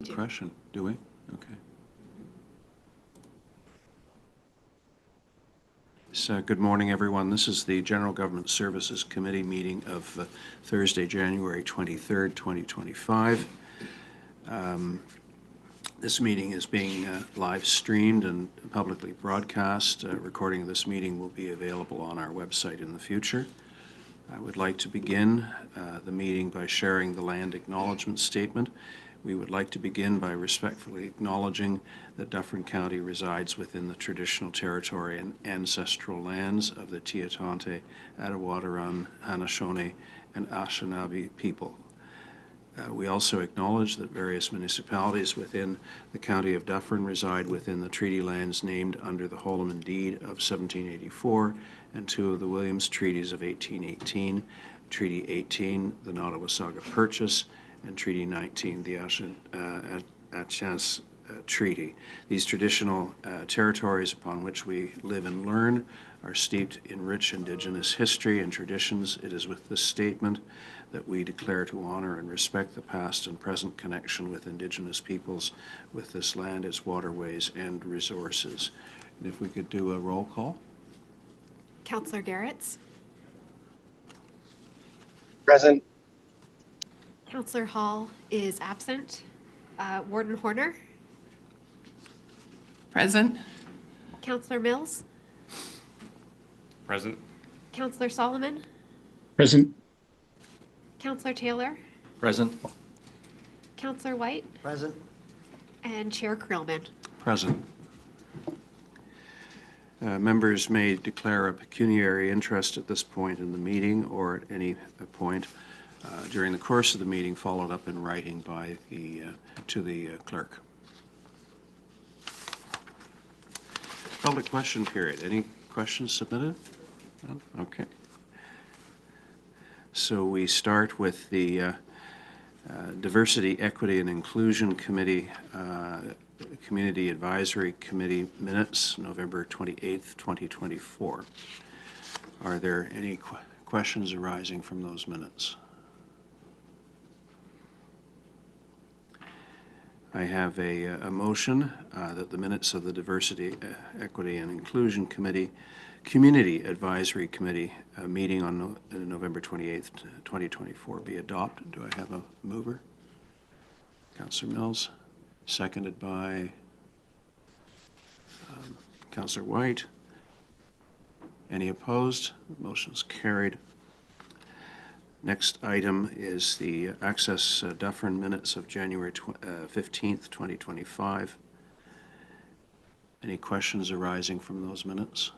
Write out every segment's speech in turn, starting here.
Question, do we? Okay. So, good morning, everyone. This is the General Government Services Committee meeting of Thursday, January 23rd, 2025. This meeting is being live streamed and publicly broadcast. A recording of this meeting will be available on our website in the future. I would like to begin the meeting by sharing the land acknowledgement statement. We would like to begin by respectfully acknowledging that Dufferin County resides within the traditional territory and ancestral lands of the Tiatonte, Attawattaron, Haudenosaunee, and Anishinaabe people. We also acknowledge that various municipalities within the County of Dufferin reside within the treaty lands named under the Holoman Deed of 1784 and two of the Williams Treaties of 1818, Treaty 18, the Nottawasaga Purchase, and Treaty 19, the Atchance Treaty. These traditional territories upon which we live and learn are steeped in rich Indigenous history and traditions. It is with this statement that we declare to honor and respect the past and present connection with Indigenous peoples, with this land, its waterways, and resources. And if we could do a roll call. Councillor Garretts. Present. Councillor Hall is absent. Warden Horner. Present. Councillor Mills. Present. Councillor Solomon. Present. Councillor Taylor. Present. Councillor White. Present. And Chair Creelman. Present. Members may declare a pecuniary interest at this point in the meeting or at any point during the course of the meeting, followed up in writing by to the clerk. Public question period. Any questions submitted? No? Okay. So we start with the Diversity, Equity, and Inclusion Committee, Community Advisory Committee minutes, November 28th, 2024. Are there any questions arising from those minutes? I have a motion that the minutes of the Diversity, Equity, and Inclusion Committee, Community Advisory Committee meeting on November 28th, 2024 be adopted. Do I have a mover? Councillor Mills, seconded by Councillor White. Any opposed? Motion is carried. Next item is the Access Dufferin minutes of January 15th, 2025. Any questions arising from those minutes?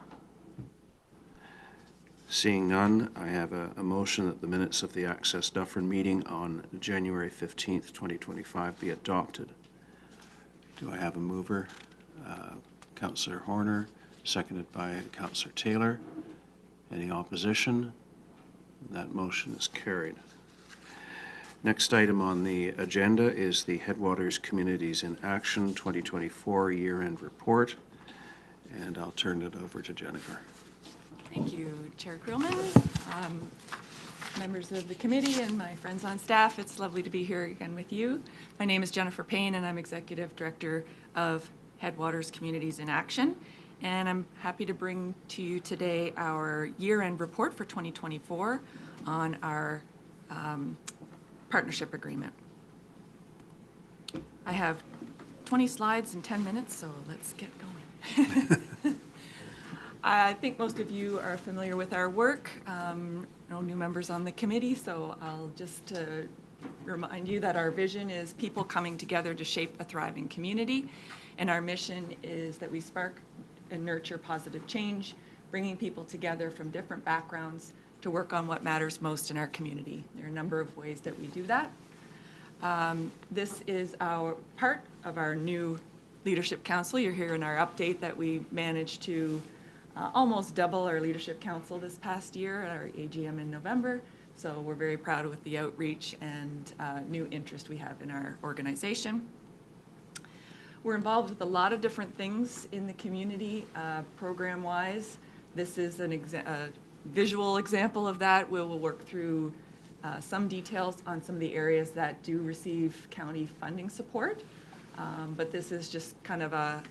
Seeing none, I have a motion that the minutes of the Access Dufferin meeting on January 15th, 2025 be adopted. Do I have a mover? Councillor Horner, seconded by Councillor Taylor. Any opposition? That motion is carried. Next item on the agenda is the Headwaters Communities in Action 2024 year-end report, and I'll turn it over to Jennifer. Thank you, Chair Creelman, members of the committee, and my friends on staff. It's lovely to be here again with you. My name is Jennifer Payne, and I'm Executive Director of Headwaters Communities in Action. And I'm happy to bring to you today our year-end report for 2024 on our partnership agreement. I have 20 slides in 10 minutes, so let's get going. I think most of you are familiar with our work. No new members on the committee, so I'll just remind you that our vision is people coming together to shape a thriving community. And our mission is that we spark and nurture positive change, bringing people together from different backgrounds to work on what matters most in our community. There are a number of ways that we do that. This is our part of our new Leadership Council. You're here in our update that we managed to almost double our Leadership Council this past year at our AGM in November. So we're very proud with the outreach and new interest we have in our organization. We're involved with a lot of different things in the community program-wise. This is a visual example of that. We'll work through some details on some of the areas that do receive county funding support. But this is just kind of a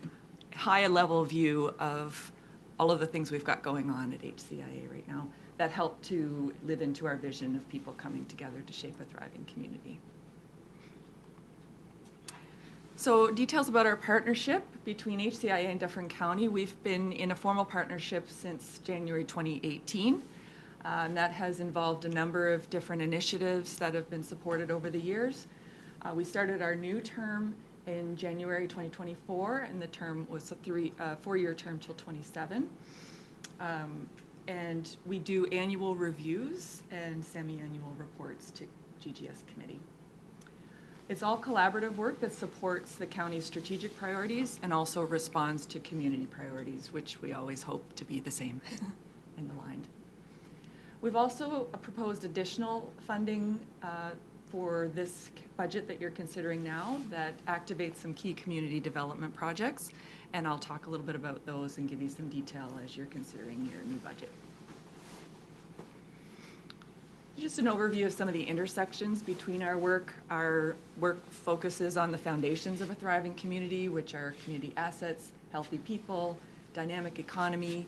high-level view of all of the things we've got going on at HCIA right now that help to live into our vision of people coming together to shape a thriving community. So details about our partnership between HCIA and Dufferin County. We've been in a formal partnership since January 2018. That has involved a number of different initiatives that have been supported over the years. We started our new term in January 2024, and the term was a four-year term till 27. And we do annual reviews and semi-annual reports to GGS committee. It's all collaborative work that supports the county's strategic priorities and also responds to community priorities, which we always hope to be the same and aligned. We've also proposed additional funding for this budget that you're considering now that activates some key community development projects, and I'll talk a little bit about those and give you some detail as you're considering your new budget. Just an overview of some of the intersections between our work. Our work focuses on the foundations of a thriving community, which are community assets, healthy people, dynamic economy,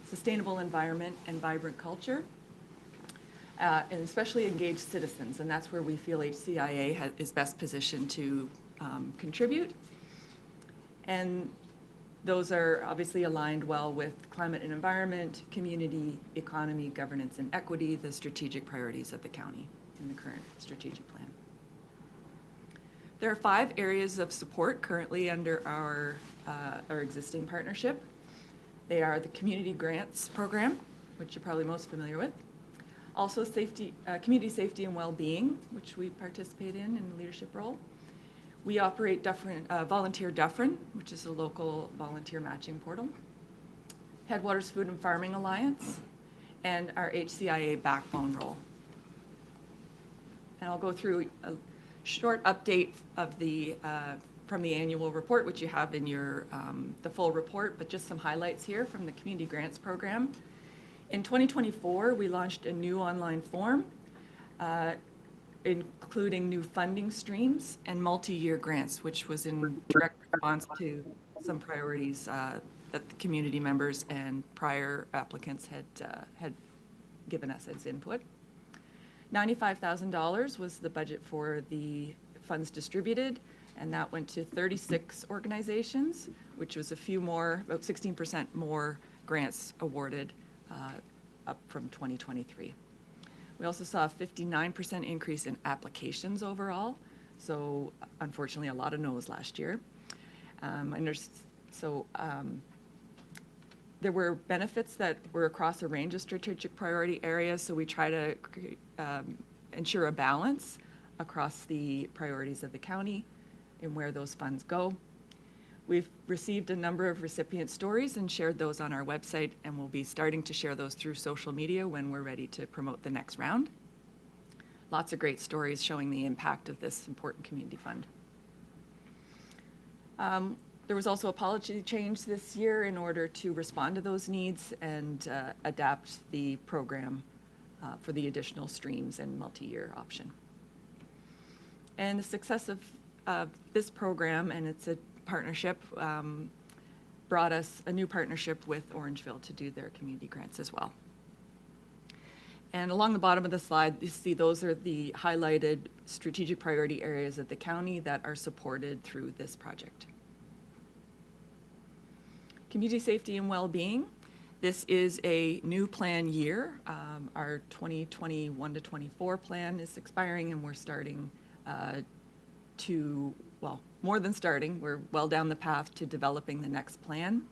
sustainable environment, and vibrant culture, and especially engaged citizens. And that's where we feel HCIA is best positioned to contribute. And those are obviously aligned well with climate and environment, community, economy, governance, and equity, the strategic priorities of the county in the current strategic plan. There are 5 areas of support currently under our existing partnership. They are the Community Grants Program, which you're probably most familiar with. Also community safety and well-being, which we participate in a leadership role. We operate Volunteer Dufferin, which is a local volunteer matching portal. Headwaters Food and Farming Alliance, and our HCIA backbone role. And I'll go through a short update of from the annual report, which you have in your the full report, but just some highlights here from the Community Grants Program. In 2024, we launched a new online form, including new funding streams and multi-year grants, which was in direct response to some priorities that the community members and prior applicants had given us as input. $95,000 was the budget for the funds distributed, and that went to 36 organizations, which was a few more, about 16% more grants awarded up from 2023. We also saw a 59% increase in applications overall. So unfortunately, a lot of no's last year. There were benefits that were across a range of strategic priority areas. So we try to ensure a balance across the priorities of the county and where those funds go. We've received a number of recipient stories and shared those on our website, and we'll be starting to share those through social media when we're ready to promote the next round. Lots of great stories showing the impact of this important community fund. There was also a policy change this year in order to respond to those needs and adapt the program for the additional streams and multi-year option. And the success of this program, and it's a partnership, brought us a new partnership with Orangeville to do their community grants as well. And along the bottom of the slide, you see those are the highlighted strategic priority areas of the county that are supported through this project. Community safety and well-being. This is a new plan year. Our 2021 to 24 plan is expiring, and we're starting more than starting, we're well down the path to developing the next plan.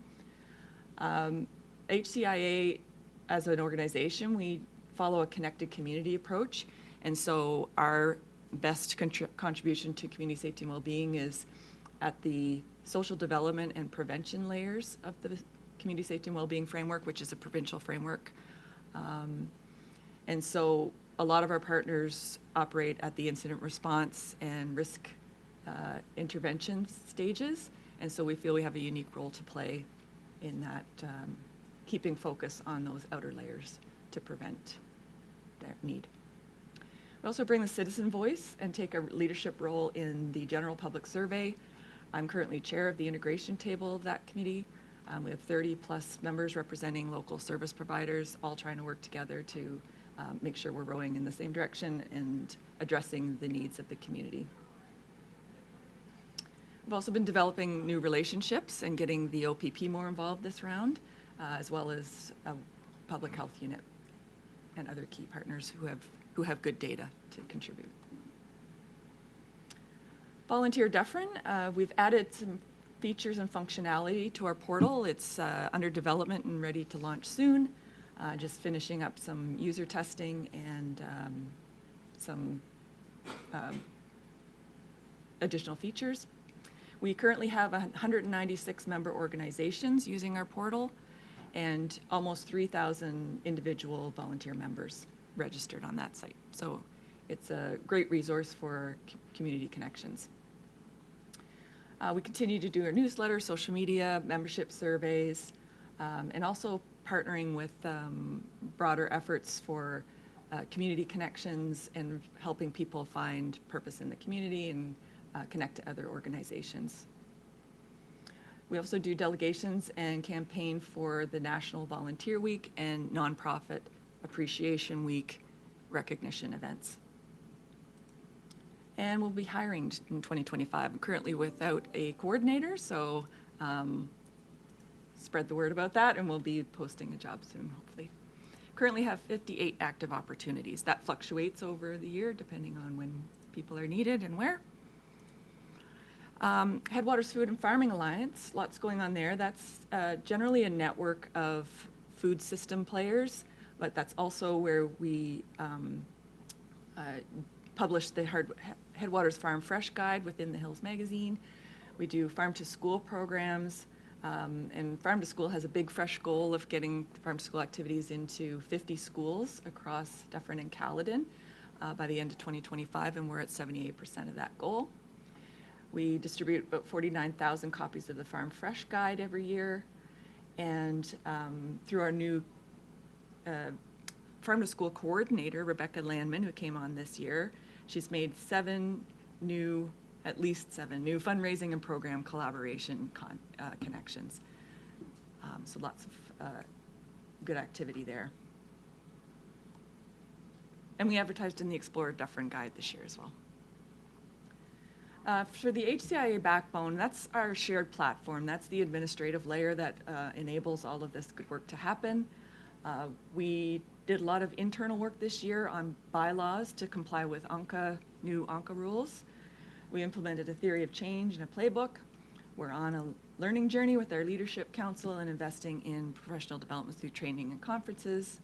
HCIA, as an organization, we follow a connected community approach, and so our best contribution to community safety and well-being is at the social development and prevention layers of the community safety and well-being framework, which is a provincial framework. And so a lot of our partners operate at the incident response and risk intervention stages, and so we feel we have a unique role to play in that, keeping focus on those outer layers to prevent their need. also bring the citizen voice and take a leadership role in the general public survey. I'm currently chair of the integration table of that committee. We have 30+ members representing local service providers, all trying to work together to make sure we're rowing in the same direction and addressing the needs of the community. We've also been developing new relationships and getting the OPP more involved this round, as well as a public health unit and other key partners who have good data to contribute. Volunteer Dufferin, we've added some features and functionality to our portal. It's under development and ready to launch soon. Just finishing up some user testing and some additional features. We currently have 196 member organizations using our portal and almost 3,000 individual volunteer members registered on that site. So it's a great resource for community connections. We continue to do our newsletter, social media, membership surveys, and also partnering with broader efforts for community connections and helping people find purpose in the community and connect to other organizations. We also do delegations and campaign for the National Volunteer Week and Nonprofit Appreciation Week recognition events. And we'll be hiring in 2025. I'm currently without a coordinator, so spread the word about that, and we'll be posting a job soon, hopefully. Currently have 58 active opportunities. That fluctuates over the year depending on when people are needed and where. Headwaters Food and Farming Alliance, lots going on there. That's generally a network of food system players, but that's also where we publish the Headwaters Farm Fresh Guide within the Hills Magazine. We do farm to school programs, and Farm to School has a big fresh goal of getting farm to school activities into 50 schools across Dufferin and Caledon by the end of 2025, and we're at 78% of that goal. We distribute about 49,000 copies of the Farm Fresh Guide every year, and through our new Farm to School coordinator, Rebecca Landman, who came on this year, she's made at least seven new fundraising and program collaboration connections. So lots of good activity there. And we advertised in the Explorer Dufferin Guide this year as well. For the HCIA backbone, that's our shared platform. That's the administrative layer that enables all of this good work to happen. We did a lot of internal work this year on bylaws to comply with new ANCA rules. We implemented a theory of change and a playbook. We're on a learning journey with our leadership council and investing in professional development through training and conferences.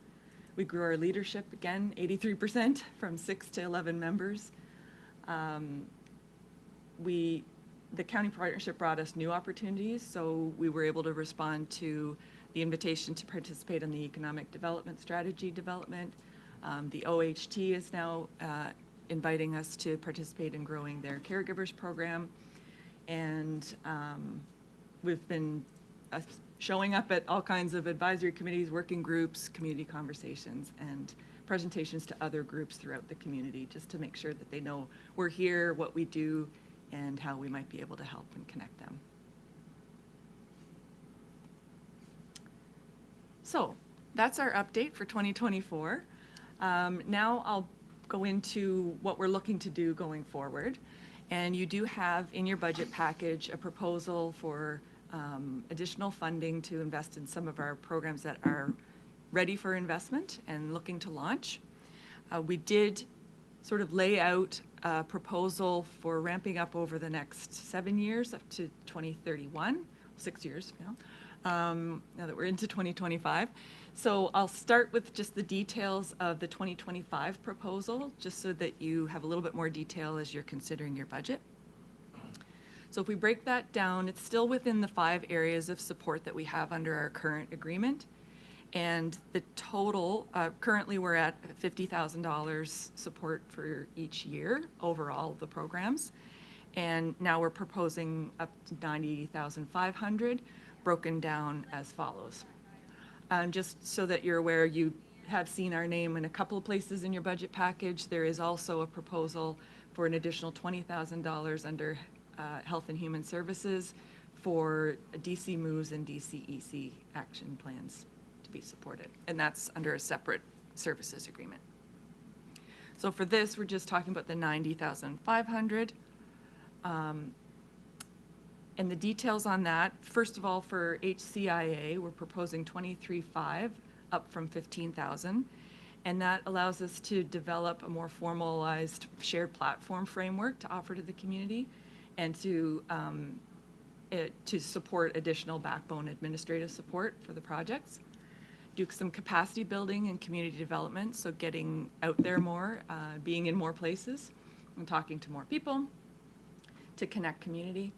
We grew our leadership again, 83%, from 6 to 11 members. The county partnership brought us new opportunities, so we were able to respond to the invitation to participate in the economic development strategy development. The OHT is now inviting us to participate in growing their caregivers program. And we've been showing up at all kinds of advisory committees, working groups, community conversations, and presentations to other groups throughout the community, just to make sure that they know we're here, what we do, and how we might be able to help and connect them. So that's our update for 2024. Now I'll go into what we're looking to do going forward. And you do have in your budget package a proposal for additional funding to invest in some of our programs that are ready for investment and looking to launch. We did sort of lay out a proposal for ramping up over the next 7 years up to 2031, 6 years now that we're into 2025. So I'll start with just the details of the 2025 proposal, just so that you have a little bit more detail as you're considering your budget. So if we break that down, it's still within the 5 areas of support that we have under our current agreement. And the total, currently we're at $50,000 support for each year overall the programs. And now we're proposing up to $90,500, broken down as follows. Just so that you're aware, you have seen our name in a couple of places in your budget package. There is also a proposal for an additional $20,000 under Health and Human Services for DC moves and DCEC action plans to be supported. And that's under a separate services agreement. So for this, we're just talking about the $90,500. And the details on that, first of all, for HCIA, we're proposing 23.5 up from 15,000. And that allows us to develop a more formalized shared platform framework to offer to the community and to support additional backbone administrative support for the projects. Do some capacity building and community development, so getting out there more, being in more places and talking to more people to connect community.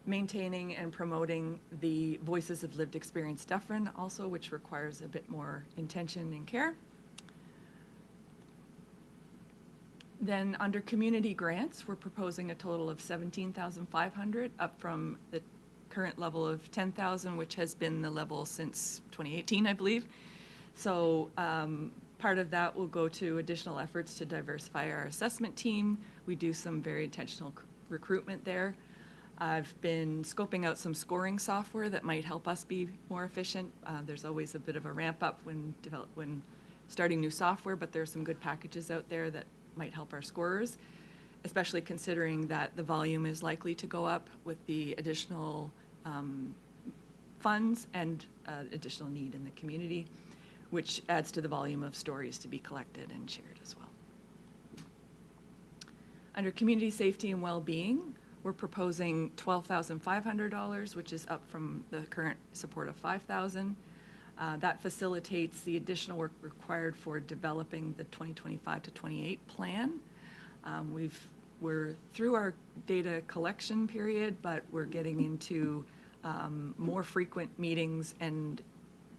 Maintaining and promoting the Voices of Lived Experience Dufferin also, which requires a bit more intention and care. Then under community grants, we're proposing a total of $17,500 up from the current level of $10,000, which has been the level since 2018, I believe. So part of that will go to additional efforts to diversify our assessment team. We do some very intentional recruitment there. I've been scoping out some scoring software that might help us be more efficient. There's always a bit of a ramp up when starting new software, but there are some good packages out there that might help our scorers, especially considering that the volume is likely to go up with the additional funds and additional need in the community, which adds to the volume of stories to be collected and shared as well. Under community safety and well-being, we're proposing $12,500, which is up from the current support of $5,000. That facilitates the additional work required for developing the 2025 to 28 plan. We're through our data collection period, but we're getting into more frequent meetings and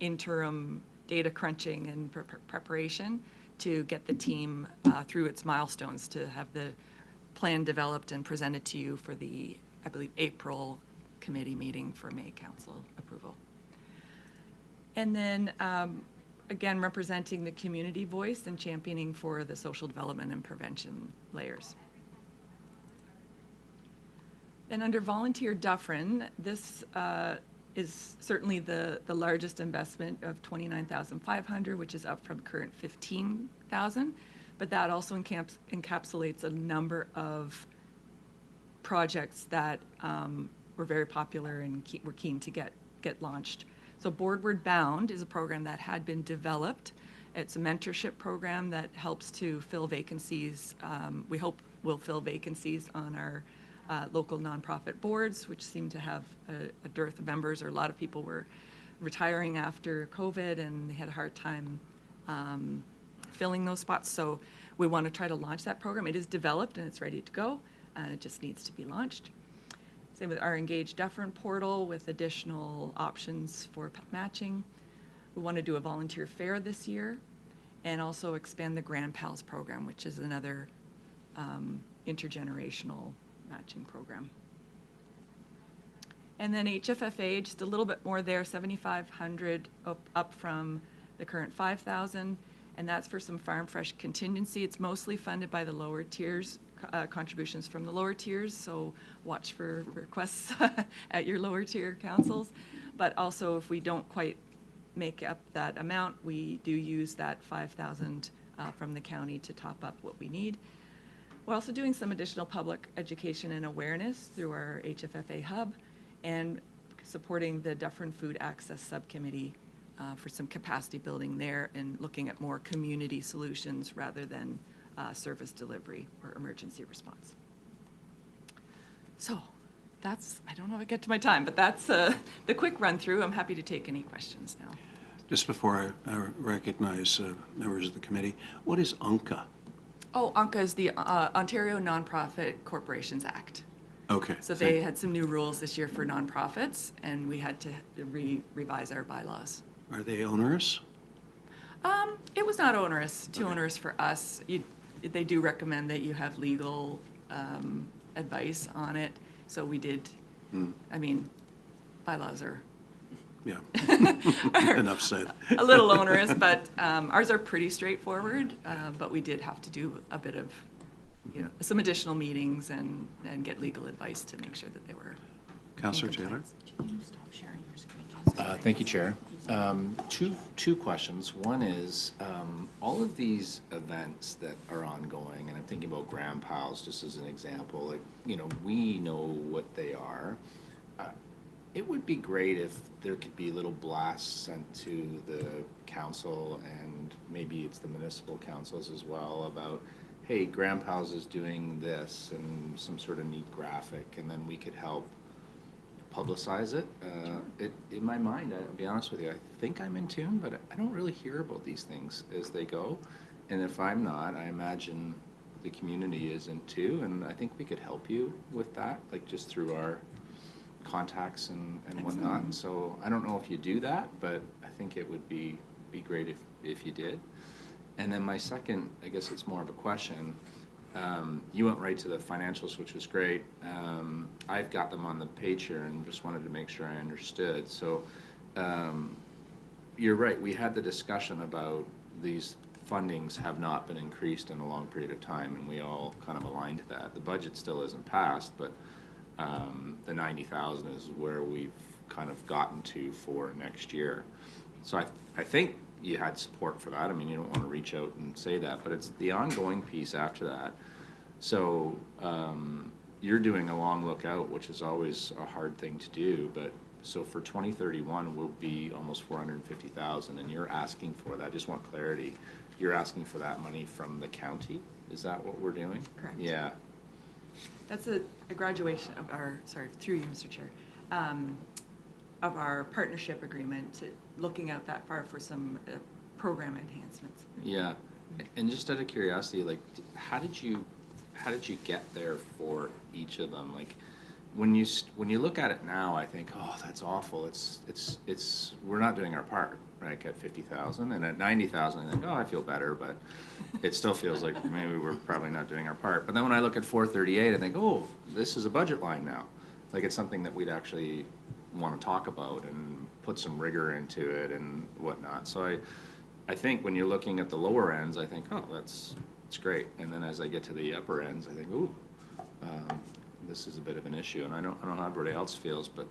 interim data crunching and preparation to get the team through its milestones to have the plan developed and presented to you for the, I believe, April committee meeting for May council approval. And then again, representing the community voice and championing for the social development and prevention layers. Then under volunteer Dufferin, this is certainly the largest investment of $29,500, which is up from current $15,000. But that also encapsulates a number of projects that were very popular and we're keen to get launched. So Boardward Bound is a program that had been developed. It's a mentorship program that helps to fill vacancies. We hope will fill vacancies on our local nonprofit boards, which seem to have a dearth of members, or a lot of people were retiring after COVID and they had a hard time filling those spots. So we want to try to launch that program. It is developed and it's ready to go, and it just needs to be launched. Same with our Engage Dufferin portal with additional options for matching. We want to do a volunteer fair this year and also expand the Grand Pals program, which is another intergenerational matching program. And then HFFA, just a little bit more there, $7,500 up from the current $5,000. And that's for some farm fresh contingency. It's mostly funded by the lower tiers, contributions from the lower tiers, so watch for requests at your lower tier councils. But also, if we don't quite make up that amount, we do use that $5,000 from the county to top up what we need. We're also doing some additional public education and awareness through our HFFA hub and supporting the Dufferin Food Access Subcommittee for some capacity building there and looking at more community solutions rather than service delivery or emergency response. So that's, I don't know if I get to my time, but that's the quick run through. I'm happy to take any questions now. Just before I recognize members of the committee, what is UNCA? Oh, UNCA is the Ontario Nonprofit Corporations Act. Okay. So they had some new rules this year for nonprofits, and we had to revise our bylaws. Are they onerous? It was not onerous, too onerous for us. They do recommend that you have legal advice on it, so we did. I mean, bylaws are Yeah. are Enough said. a little onerous, but ours are pretty straightforward. But we did have to do a bit of, some additional meetings and get legal advice to make sure that they were. Councillor Taylor? Thank you, Chair. Two questions. One is, all of these events that are ongoing, and I'm thinking about Grand Pals just as an example, like, we know what they are. It would be great if there could be little blasts sent to the council, and maybe it's the municipal councils as well, about, hey, Grand Pals is doing this, and some sort of neat graphic, and then we could help publicize it. In my mind, I'll be honest with you, I think I'm in tune, but I don't really hear about these things as they go. And if I'm not, I imagine the community isn't too, and I think we could help you with that, like just through our contacts and whatnot. And so I don't know if you do that, but I think it would be great if you did. And then my second, I guess it's more of a question. You went right to the financials, which was great. I've got them on the page here and just wanted to make sure I understood. So you're right. We had the discussion about these fundings have not been increased in a long period of time, and we all kind of aligned to that. The budget still isn't passed, but the 90,000 is where we've kind of gotten to for next year. So I think you had support for that. I mean, you don't want to reach out and say that, but it's the ongoing piece after that. So you're doing a long look out, which is always a hard thing to do. But so for 2031, we'll be almost 450,000, and you're asking for that. I just want clarity. You're asking for that money from the county. Is that what we're doing? Correct. Yeah. That's a graduation of our, sorry, through you, Mr. Chair, of our partnership agreement, looking out that far for some program enhancements. Yeah. And just out of curiosity, like, how did you get there for each of them? Like, when you look at it now, I think, oh, that's awful. It's we're not doing our part, right? At 50,000, and at 90,000, I think, oh, I feel better, but it still feels like maybe we're probably not doing our part. But then when I look at 438, I think, oh, this is a budget line now. Like, it's something that we'd actually want to talk about and put some rigor into it and whatnot. So I think when you're looking at the lower ends, I think, oh, it's great. And then as I get to the upper ends, I think, ooh, this is a bit of an issue. And I don't know how everybody else feels, but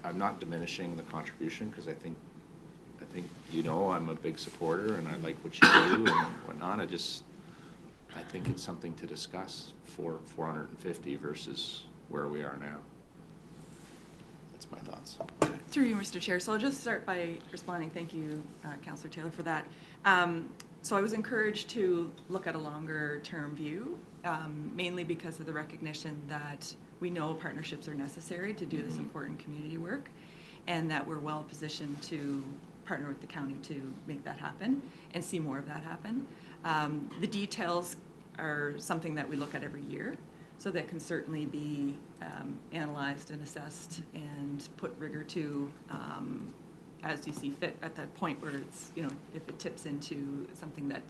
I'm not diminishing the contribution, because I think I'm a big supporter and I like what you do and whatnot. I think it's something to discuss for 450 versus where we are now. That's my thoughts. Through you, Mr. Chair. So I'll just start by responding. Thank you, Councillor Taylor, for that. So I was encouraged to look at a longer term view, mainly because of the recognition that we know partnerships are necessary to do this important community work, and that we're well positioned to partner with the county to make that happen and see more of that happen. The details are something that we look at every year, so that can certainly be analyzed and assessed and put rigor to as you see fit at that point where it's, if it tips into something that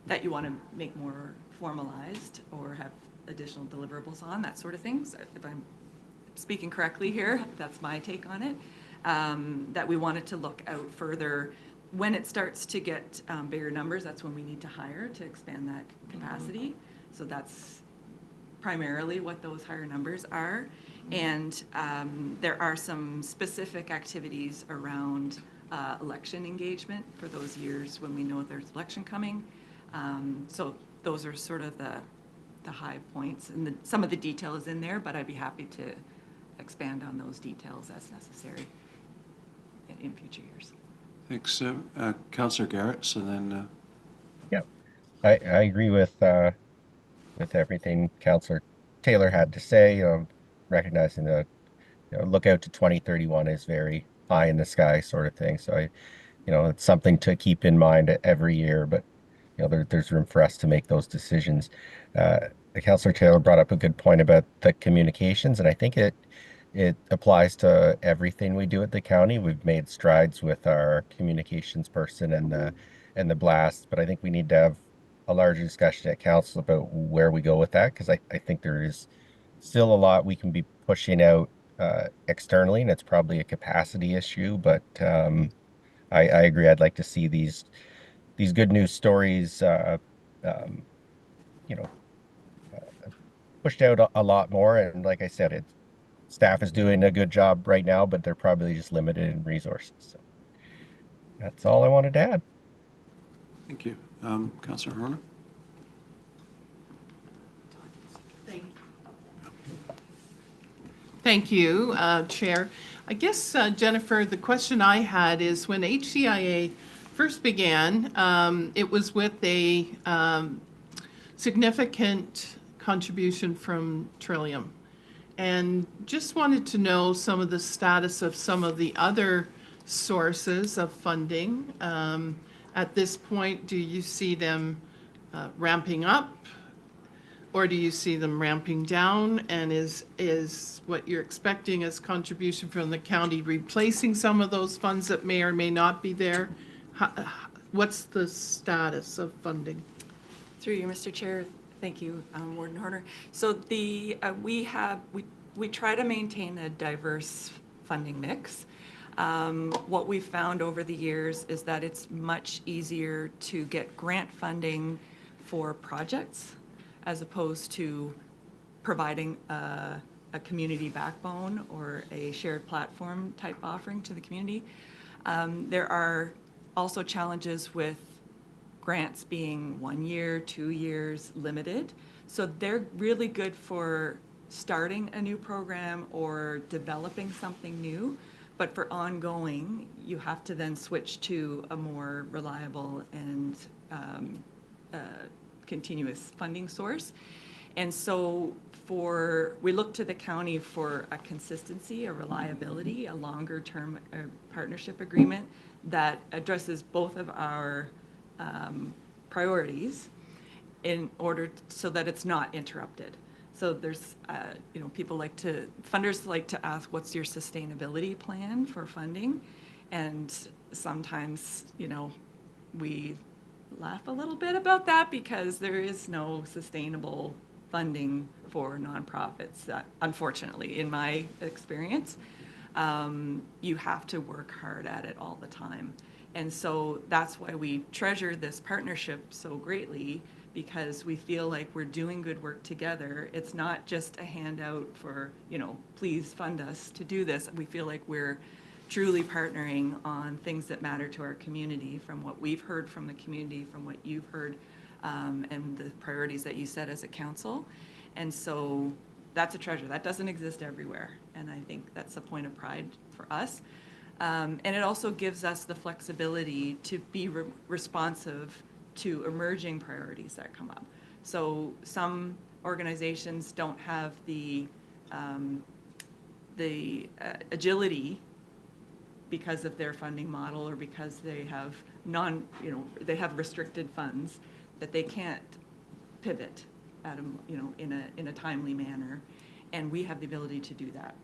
that you want to make more formalized or have additional deliverables on, that sort of things. If I'm speaking correctly here, that's my take on it. That we wanted to look out further. When it starts to get bigger numbers, that's when we need to hire to expand that capacity. So that's primarily what those higher numbers are. And there are some specific activities around election engagement for those years when we know there's election coming. So those are sort of the high points, and some of the detail is in there, but I'd be happy to expand on those details as necessary in future years. Thanks. Councillor Garrett, so then... Yeah, I agree with everything Councillor Taylor had to say. Recognizing that look out to 2031 is very pie in the sky sort of thing. So it's something to keep in mind every year, but there's room for us to make those decisions. Councillor Taylor brought up a good point about the communications, and I think it applies to everything we do at the county. We've made strides with our communications person and the blast, but I think we need to have a larger discussion at council about where we go with that, because I think there is still a lot we can be pushing out externally, and it's probably a capacity issue. But I agree. I'd like to see these good news stories, um, you know, pushed out a lot more. And like I said, staff is doing a good job right now, but they're probably just limited in resources. So that's all I wanted to add. Thank you. Councillor Horner? Thank you, Chair. I guess, Jennifer, the question I had is when HCIA first began, it was with a significant contribution from Trillium. And just wanted to know some of the status of some of the other sources of funding. At this point, do you see them ramping up? Or do you see them ramping down? And is what you're expecting as contribution from the county replacing some of those funds that may or may not be there? What's the status of funding? Through you, Mr. Chair. Thank you, Warden Horner. So we try to maintain a diverse funding mix. What we've found over the years is that it's much easier to get grant funding for projects as opposed to providing a community backbone or a shared platform type offering to the community. There are also challenges with grants being 1 year, 2 years limited. So they're really good for starting a new program or developing something new. But for ongoing, you have to then switch to a more reliable and continuous funding source. And so we look to the county for a consistency, a reliability, a longer term partnership agreement that addresses both of our priorities in order so that it's not interrupted. So there's, funders like to ask, what's your sustainability plan for funding? And sometimes, we laugh a little bit about that because there is no sustainable funding for nonprofits, unfortunately, in my experience. You have to work hard at it all the time. And so that's why we treasure this partnership so greatly, because we feel like we're doing good work together. It's not just a handout for, please fund us to do this. We feel like we're truly partnering on things that matter to our community, from what we've heard from the community, from what you've heard, and the priorities that you set as a council. And so that's a treasure. That doesn't exist everywhere. And I think that's a point of pride for us. And it also gives us the flexibility to be responsive to emerging priorities that come up. So some organizations don't have the agility because of their funding model, or because they have they have restricted funds that they can't pivot at in a timely manner, and we have the ability to do that.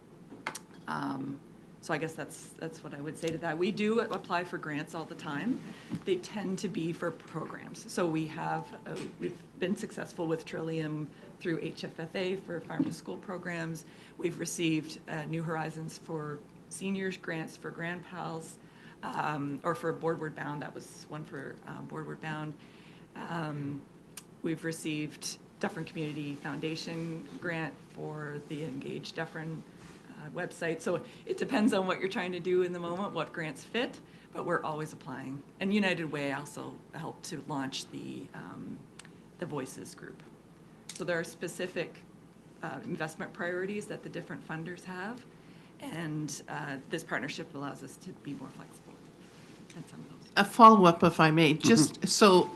So I guess that's what I would say to that. We do apply for grants all the time. They tend to be for programs. So we've been successful with Trillium through HFFA for farm to school programs. We've received New Horizons for seniors grants for Grand Pals, or for Boardward Bound. That was one for Boardward Bound. We've received Dufferin Community Foundation grant for the Engage Dufferin website. So it depends on what you're trying to do in the moment, what grants fit, but we're always applying. And United Way also helped to launch the Voices group. So there are specific investment priorities that the different funders have, and this partnership allows us to be more flexible than some of those. A follow-up, if I may, just so,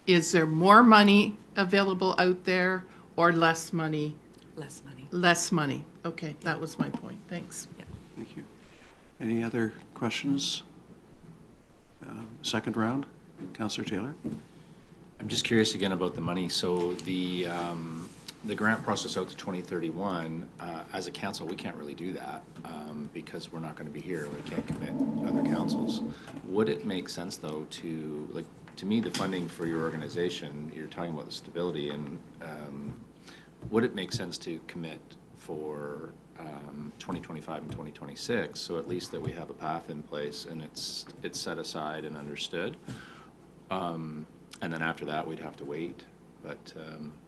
is there more money available out there or less money? Less money. Less money. Okay, that was my point. Thanks. Yeah. Thank you. Any other questions? Second round, Councillor Taylor? I'm just curious again about the money. So the grant process out to 2031, as a council, we can't really do that because we're not going to be here. We can't commit other councils. Would it make sense, though, to me, the funding for your organization, you're talking about the stability, and would it make sense to commit for 2025 and 2026, so at least that we have a path in place and it's set aside and understood. And then after that, we'd have to wait. But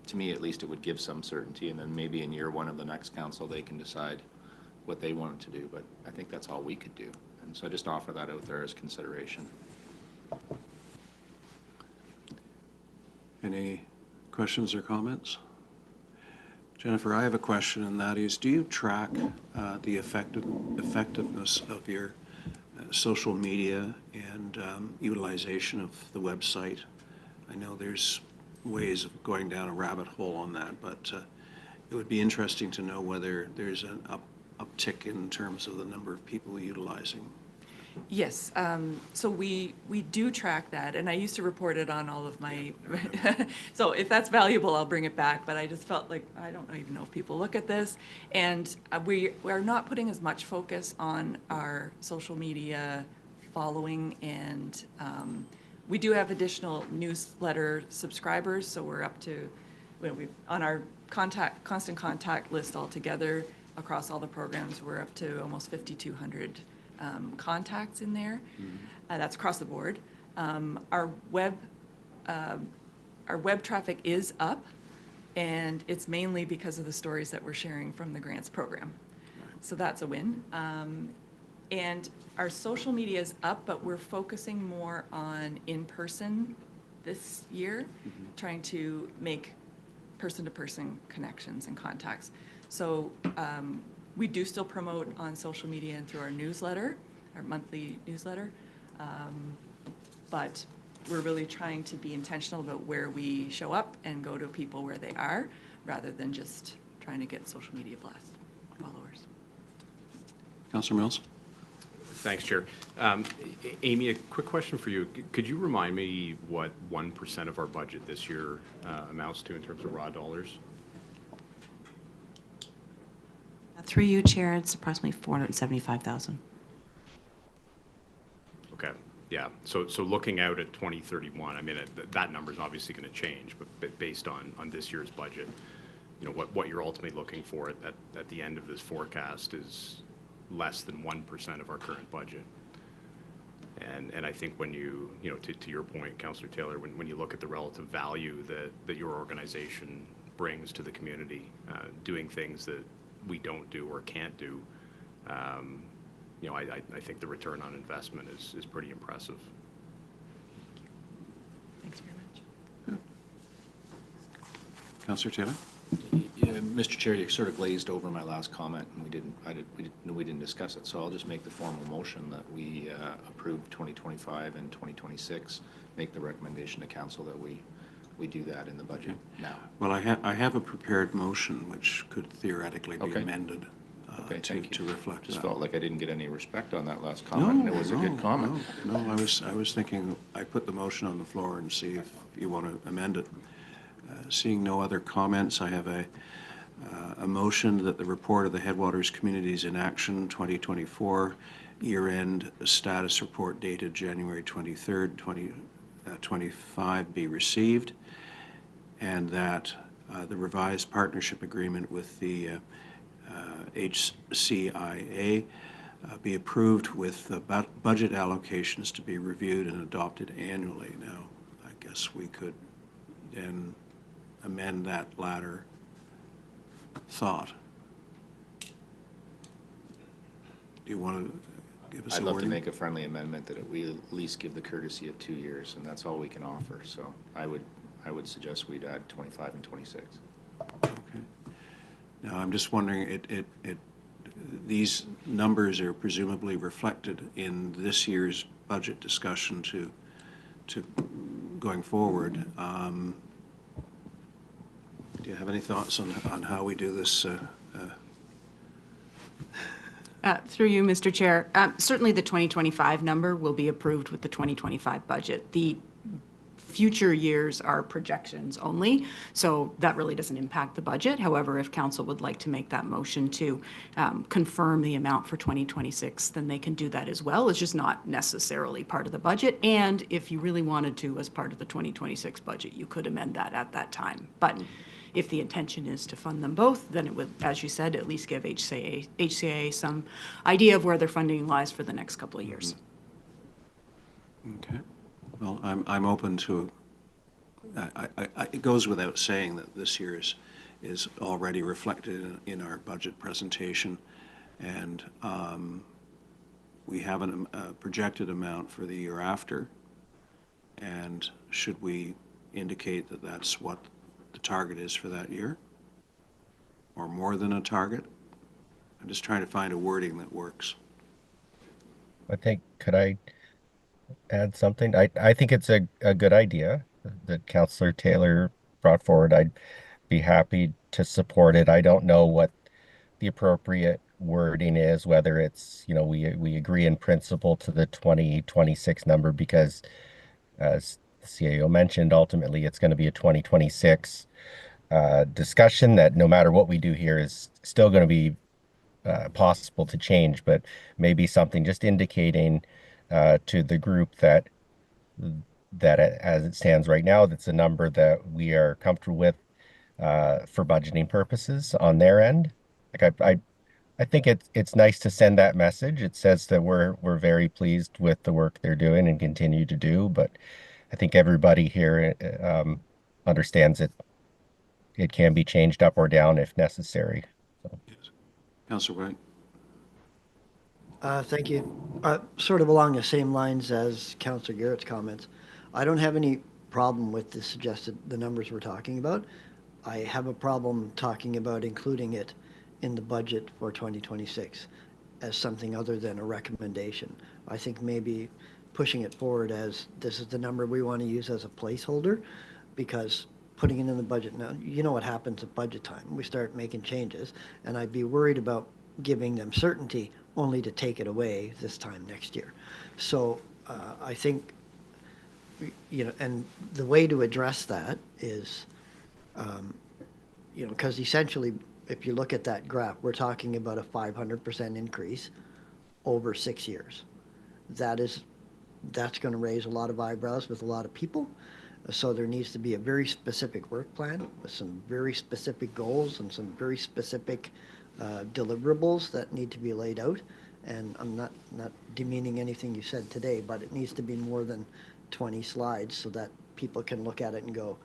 to me, at least it would give some certainty, and then maybe in year one of the next council, they can decide what they wanted to do. But I think that's all we could do. And so I just offer that out there as consideration. Any questions or comments? Jennifer, I have a question, and that is, do you track the effectiveness of your social media and utilization of the website? I know there's ways of going down a rabbit hole on that, but it would be interesting to know whether there's an uptick in terms of the number of people utilizing. Yes, so we do track that, and I used to report it on all of my, so if that's valuable, I'll bring it back, but I just felt like, I don't even know if people look at this, and we are not putting as much focus on our social media following, and we do have additional newsletter subscribers, so we're up to, on our constant contact list altogether, across all the programs, we're up to almost 5,200 contacts in there. That's across the board. Our web traffic is up, and it's mainly because of the stories that we're sharing from the grants program. So that's a win. And our social media is up, but we're focusing more on in-person this year, trying to make person-to-person connections and contacts. So we do still promote on social media and through our newsletter, our monthly newsletter, but we're really trying to be intentional about where we show up and go to people where they are, rather than just trying to get social media blast followers. Councillor Mills? Thanks, Chair. Amy, a quick question for you. Could you remind me what 1% of our budget this year amounts to in terms of raw dollars? Through you, Chair, it's approximately 475,000. Okay, yeah. So looking out at 2031, I mean, that number is obviously going to change, but based on this year's budget, you know, what you're ultimately looking for at the end of this forecast is less than 1% of our current budget. And I think when you know, to your point, Councillor Taylor, when you look at the relative value that your organization brings to the community, doing things that we don't do or can't do, you know, I think the return on investment is pretty impressive. Thanks very much. Councillor Taylor? Yeah, Mr. Chair, you sort of glazed over my last comment, and we didn't discuss it. So I'll just make the formal motion that we approve 2025 and 2026. Make the recommendation to council that we do that in the budget now. Well, I have a prepared motion which could theoretically be Okay. amended Okay, thank you. to reflect Just that. felt like I didn't get any respect on that last comment, and it was a good comment. No, I was thinking, I put the motion on the floor and see if you want to amend it. Seeing no other comments, I have a motion that the report of the Headwaters Communities in Action 2024 year-end status report dated January 23rd, 2025 be received, and that the revised partnership agreement with the HCIA be approved with budget allocations to be reviewed and adopted annually. Now, I guess we could then amend that latter thought. Do you want to give us a I'd wording? love to make a friendly amendment that we at least give the courtesy of 2 years, and that's all we can offer. So I would suggest we'd add 25 and 26. Okay. Now, I'm just wondering, these numbers are presumably reflected in this year's budget discussion to going forward. Do you have any thoughts on how we do this? Through you, Mr. Chair, certainly the 2025 number will be approved with the 2025 budget. The future years are projections only, so that really doesn't impact the budget. However, if council would like to make that motion to confirm the amount for 2026, then they can do that as well. It's just not necessarily part of the budget. And if you really wanted to, as part of the 2026 budget, you could amend that at that time. But if the intention is to fund them both, then it would, as you said, at least give HCA some idea of where their funding lies for the next couple of years. Okay. Well, I'm open to, it goes without saying that this year's is already reflected in our budget presentation, and we have a projected amount for the year after. And should we indicate that that's what the target is for that year? Or more than a target? I'm just trying to find a wording that works. I think, could I add something? I think it's a good idea that Councillor Taylor brought forward. I'd be happy to support it. I don't know what the appropriate wording is, whether it's, we agree in principle to the 2026 number, because as the CAO mentioned, ultimately it's going to be a 2026 discussion that no matter what we do here is still going to be possible to change, but maybe something just indicating to the group that as it stands right now, that's a number that we are comfortable with for budgeting purposes on their end. Like I think it's nice to send that message. It says that we're very pleased with the work they're doing and continue to do, but I think everybody here understands it can be changed up or down if necessary. So. Yes. Councillor White? Thank you. Sort of along the same lines as Councillor Garrett's comments, I don't have any problem with the numbers we're talking about. I have a problem talking about including it in the budget for 2026 as something other than a recommendation. I think maybe pushing it forward as this is the number we want to use as a placeholder, because putting it in the budget now, you know what happens at budget time. We start making changes, and I'd be worried about giving them certainty only to take it away this time next year. So I think, and the way to address that is, because essentially, if you look at that graph, we're talking about a 500% increase over 6 years. That's going to raise a lot of eyebrows with a lot of people. So there needs to be a very specific work plan with some very specific goals and some very specific deliverables that need to be laid out. And I'm not demeaning anything you said today, but it needs to be more than 20 slides so that people can look at it and go,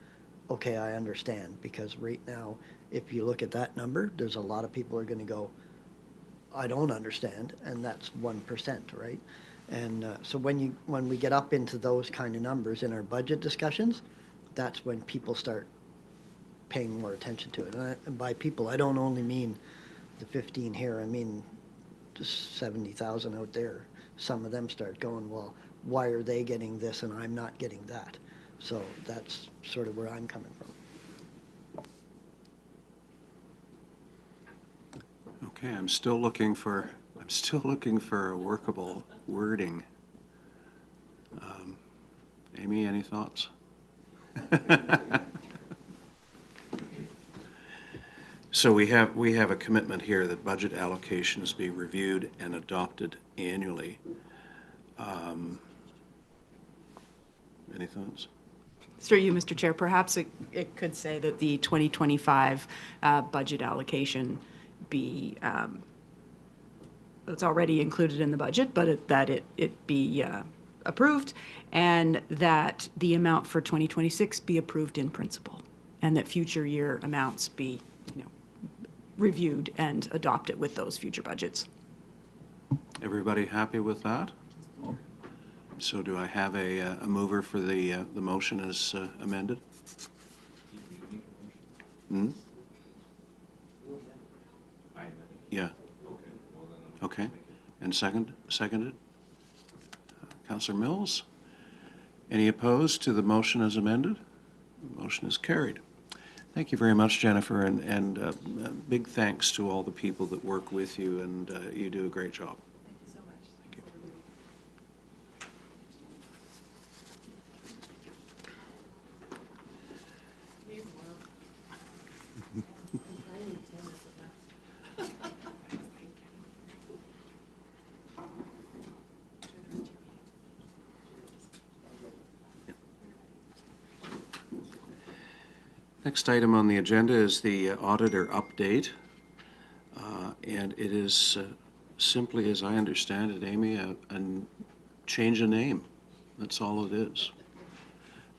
okay, I understand. Because right now, if you look at that number, there's a lot of people who are going to go, I don't understand, and that's 1%, right? And so when we get up into those kind of numbers in our budget discussions, that's when people start paying more attention to it. And by people, I don't only mean the 15 here. I mean just 70,000 out there. Some of them start going, well, why are they getting this and I'm not getting that? So that's sort of where I'm coming from. Okay, I'm still looking for a workable wording. Amy, any thoughts? So we have a commitment here that budget allocations be reviewed and adopted annually. Any thoughts? Through you, Mr. Chair, perhaps it could say that the 2025 budget allocation be, it's already included in the budget, but that it be approved, and that the amount for 2026 be approved in principle, and that future year amounts be, reviewed and adopted with those future budgets. Everybody happy with that? So do I have a mover for the motion as amended? Hmm? Yeah. Okay. And seconded? Councillor Mills? Any opposed to the motion as amended? The motion is carried. Thank you very much, Jennifer, and big thanks to all the people that work with you, and you do a great job. Thank you so much. Thank you. Next item on the agenda is the auditor update. And it is simply, as I understand it, Amy, a change of name. That's all it is.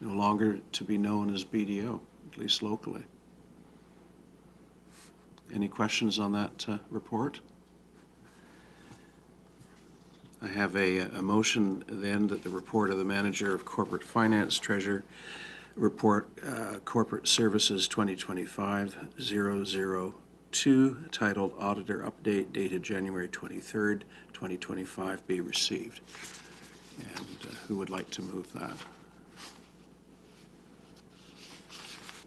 No longer to be known as BDO, at least locally. Any questions on that report? I have a motion then that the report of the Manager of Corporate Finance Treasurer Report Corporate Services 2025-002 titled Auditor Update dated January 23rd, 2025 be received. And who would like to move that?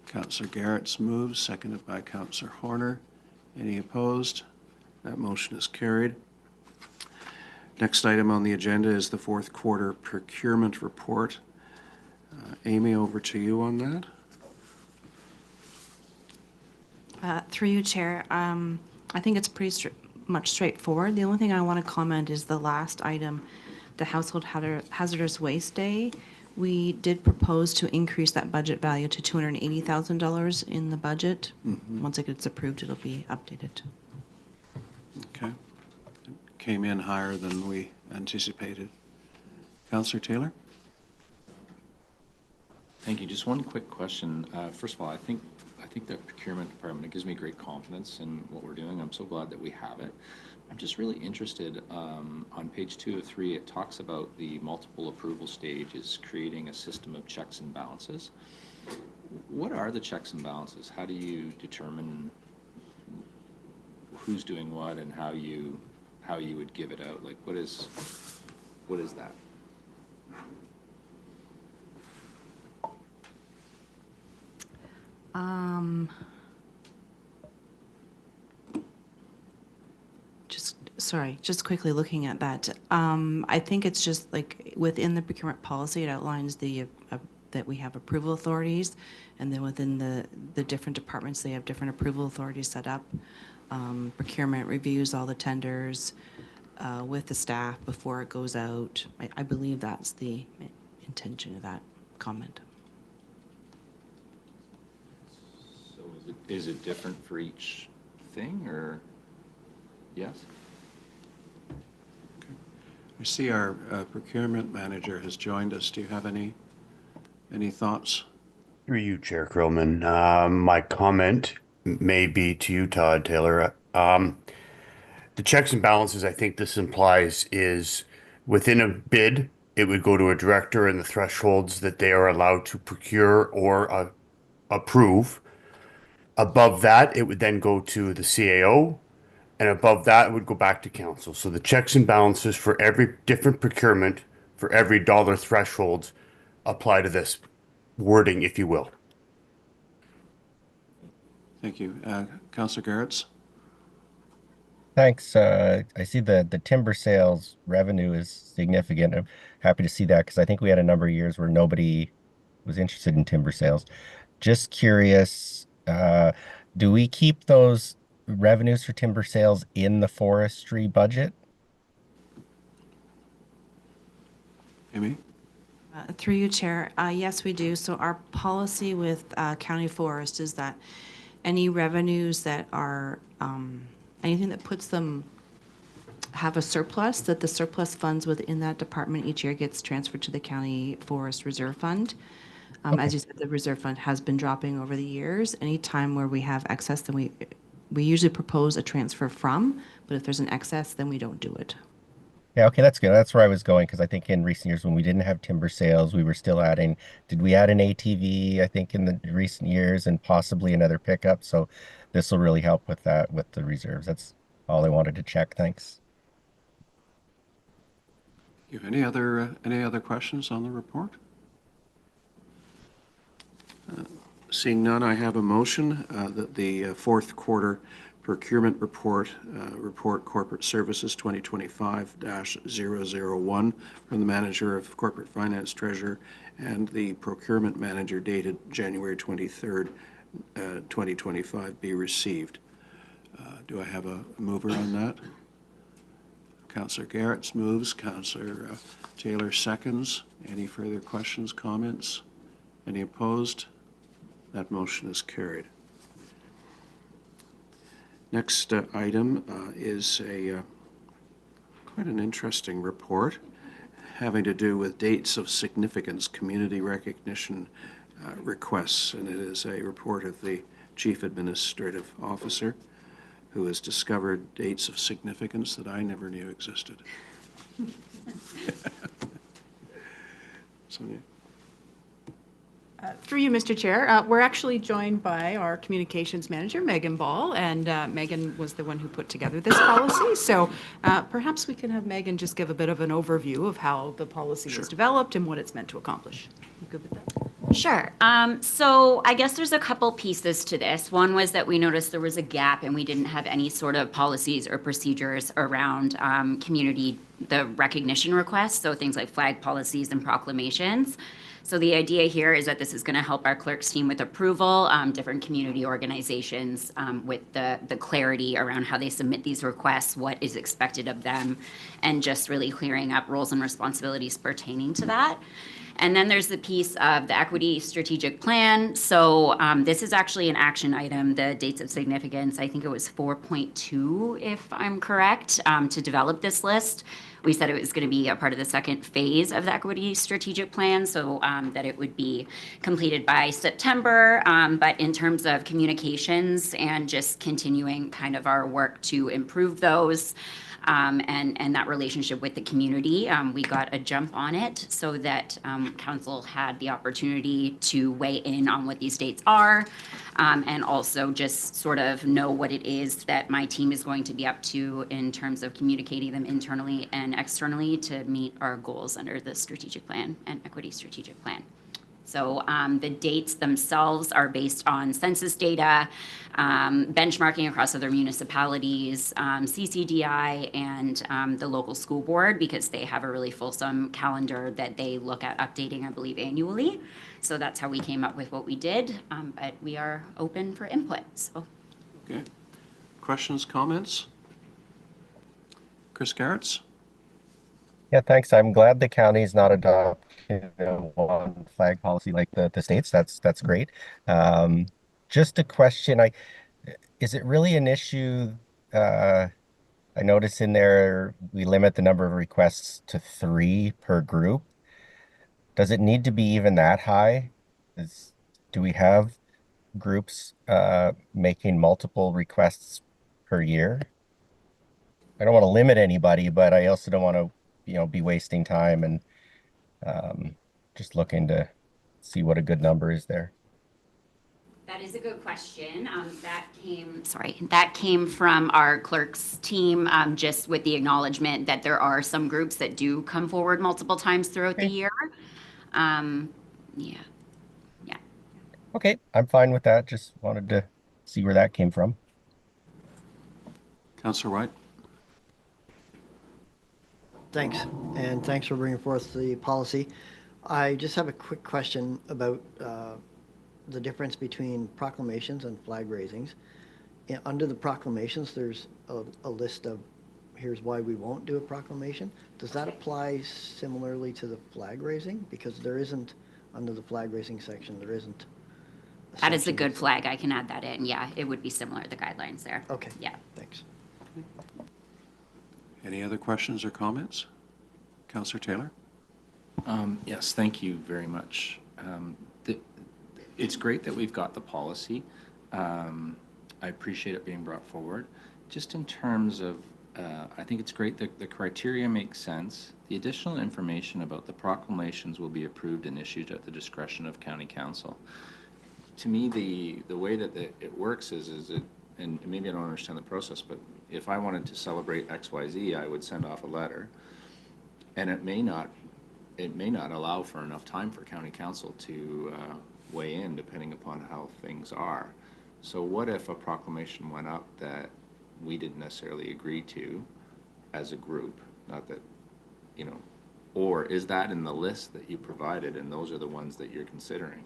Councillor Garrett's moves, seconded by Councillor Horner. Any opposed? That motion is carried. Next item on the agenda is the fourth quarter procurement report. Amy, over to you on that. Through you, Chair. I think it's pretty much straightforward. The only thing I want to comment is the last item, the Household Hazardous Waste Day. We did propose to increase that budget value to $280,000 in the budget. Once it gets approved, it'll be updated. Okay. It came in higher than we anticipated. Councillor Taylor? Thank you. Just one quick question. First of all, I think the procurement department, it gives me great confidence in what we're doing. I'm so glad that we have it. I'm just really interested, on page 2 of 3, it talks about the multiple approval stage is creating a system of checks and balances. What are the checks and balances? How do you determine who's doing what and how you would give it out? Like, what is that? Just quickly looking at that. I think it's just like within the procurement policy, it outlines that we have approval authorities, and then within the different departments, they have different approval authorities set up. Procurement reviews all the tenders with the staff before it goes out. I believe that's the intention of that comment. So is it different for each thing, or yes? I see our procurement manager has joined us. Do you have any thoughts? Through you, Chair Krillman. My comment may be to you, Todd Taylor. The checks and balances, I think this implies, is within a bid, it would go to a director and the thresholds that they are allowed to procure or approve. Above that, it would then go to the CAO. And above that, it would go back to council. So the checks and balances for every different procurement, for every dollar thresholds, apply to this wording, if you will. Thank you. Councillor Garretts? Thanks. I see the timber sales revenue is significant. I'm happy to see that because I think we had a number of years where nobody was interested in timber sales. Just curious, do we keep those revenues for timber sales in the forestry budget? Amy? Through you, Chair. Yes, we do. So our policy with County Forest is that any revenues that are, anything that puts them, have a surplus, that the surplus funds within that department each year gets transferred to the County Forest Reserve Fund. As you said, the reserve fund has been dropping over the years. Any time where we have excess, then we usually propose a transfer from, but if there's an excess, then we don't do it. Yeah, okay, that's good. That's where I was going because I think in recent years when we didn't have timber sales, we were still adding, did we add an ATV, I think, in the recent years and possibly another pickup? So this will really help with that, with the reserves. That's all I wanted to check. Thanks. You have any other questions on the report? Seeing none, I have a motion that the fourth quarter procurement report, report corporate services 2025-001 from the manager of corporate finance treasurer and the procurement manager dated January 23rd, 2025 be received. Do I have a mover on that? Councillor Garrett's moves, Councillor Taylor seconds. Any further questions, comments? Any opposed? That motion is carried. Next item is quite an interesting report having to do with dates of significance, community recognition requests, and it is a report of the Chief Administrative Officer who has discovered dates of significance that I never knew existed. Sonia? Through you, Mr. Chair, we're actually joined by our communications manager, Megan Ball, and Megan was the one who put together this policy. So perhaps we can have Megan just give a bit of an overview of how the policy was developed and what it's meant to accomplish. You good with that? Sure. So I guess there's a couple pieces to this. One was that we noticed there was a gap and we didn't have any sort of policies or procedures around the recognition requests, so things like flag policies and proclamations. So the idea here is that this is going to help our clerks team with approval, different community organizations with the clarity around how they submit these requests, what is expected of them, and just really clearing up roles and responsibilities pertaining to that. And then there's the piece of the equity strategic plan. So this is actually an action item, the dates of significance. I think it was 4.2, if I'm correct, to develop this list. We said it was going to be a part of the second phase of the equity strategic plan, so that it would be completed by September. But in terms of communications and just continuing kind of our work to improve those, and that relationship with the community, we got a jump on it so that council had the opportunity to weigh in on what these dates are, and also just sort of know what it is that my team is going to be up to in terms of communicating them internally and externally to meet our goals under the strategic plan and equity strategic plan. So the dates themselves are based on census data, benchmarking across other municipalities, CCDI, and the local school board, because they have a really fulsome calendar that they look at updating, I believe, annually. So that's how we came up with what we did, but we are open for input. So. Okay. Questions, comments? Chris Garretts? Yeah, thanks. I'm glad the county's not adopting one flag policy like the states. That's great. Just a question. Is it really an issue? I notice in there we limit the number of requests to 3 per group. Does it need to be even that high? Do we have groups making multiple requests per year? I don't want to limit anybody, but I also don't want to be wasting time and just looking to see what a good number is there. That is a good question. That came from our clerks team, just with the acknowledgement that there are some groups that do come forward multiple times throughout the year. Yeah. Okay, I'm fine with that. Just wanted to see where that came from. Councillor White? Thanks, and thanks for bringing forth the policy. I just have a quick question about the difference between proclamations and flag raisings. Under the proclamations, there's a list of here's why we won't do a proclamation. Does that apply similarly to the flag raising? Because there isn't, under the flag raising section, there isn't. That is a good flag. I can add that in. Yeah, it would be similar to the guidelines there. Okay. Yeah. Thanks. Any other questions or comments? Councillor Taylor? Yes, thank you very much. It's great that we've got the policy. I appreciate it being brought forward. Just in terms of, I think it's great that the criteria make sense. The additional information about the proclamations will be approved and issued at the discretion of County Council. To me, the way that it works is it, and maybe I don't understand the process, but if I wanted to celebrate XYZ, I would send off a letter, and it may not allow for enough time for County Council to weigh in, depending upon how things are. So what if a proclamation went up that we didn't necessarily agree to as a group? Not that, or is that in the list that you provided, and those are the ones that you're considering?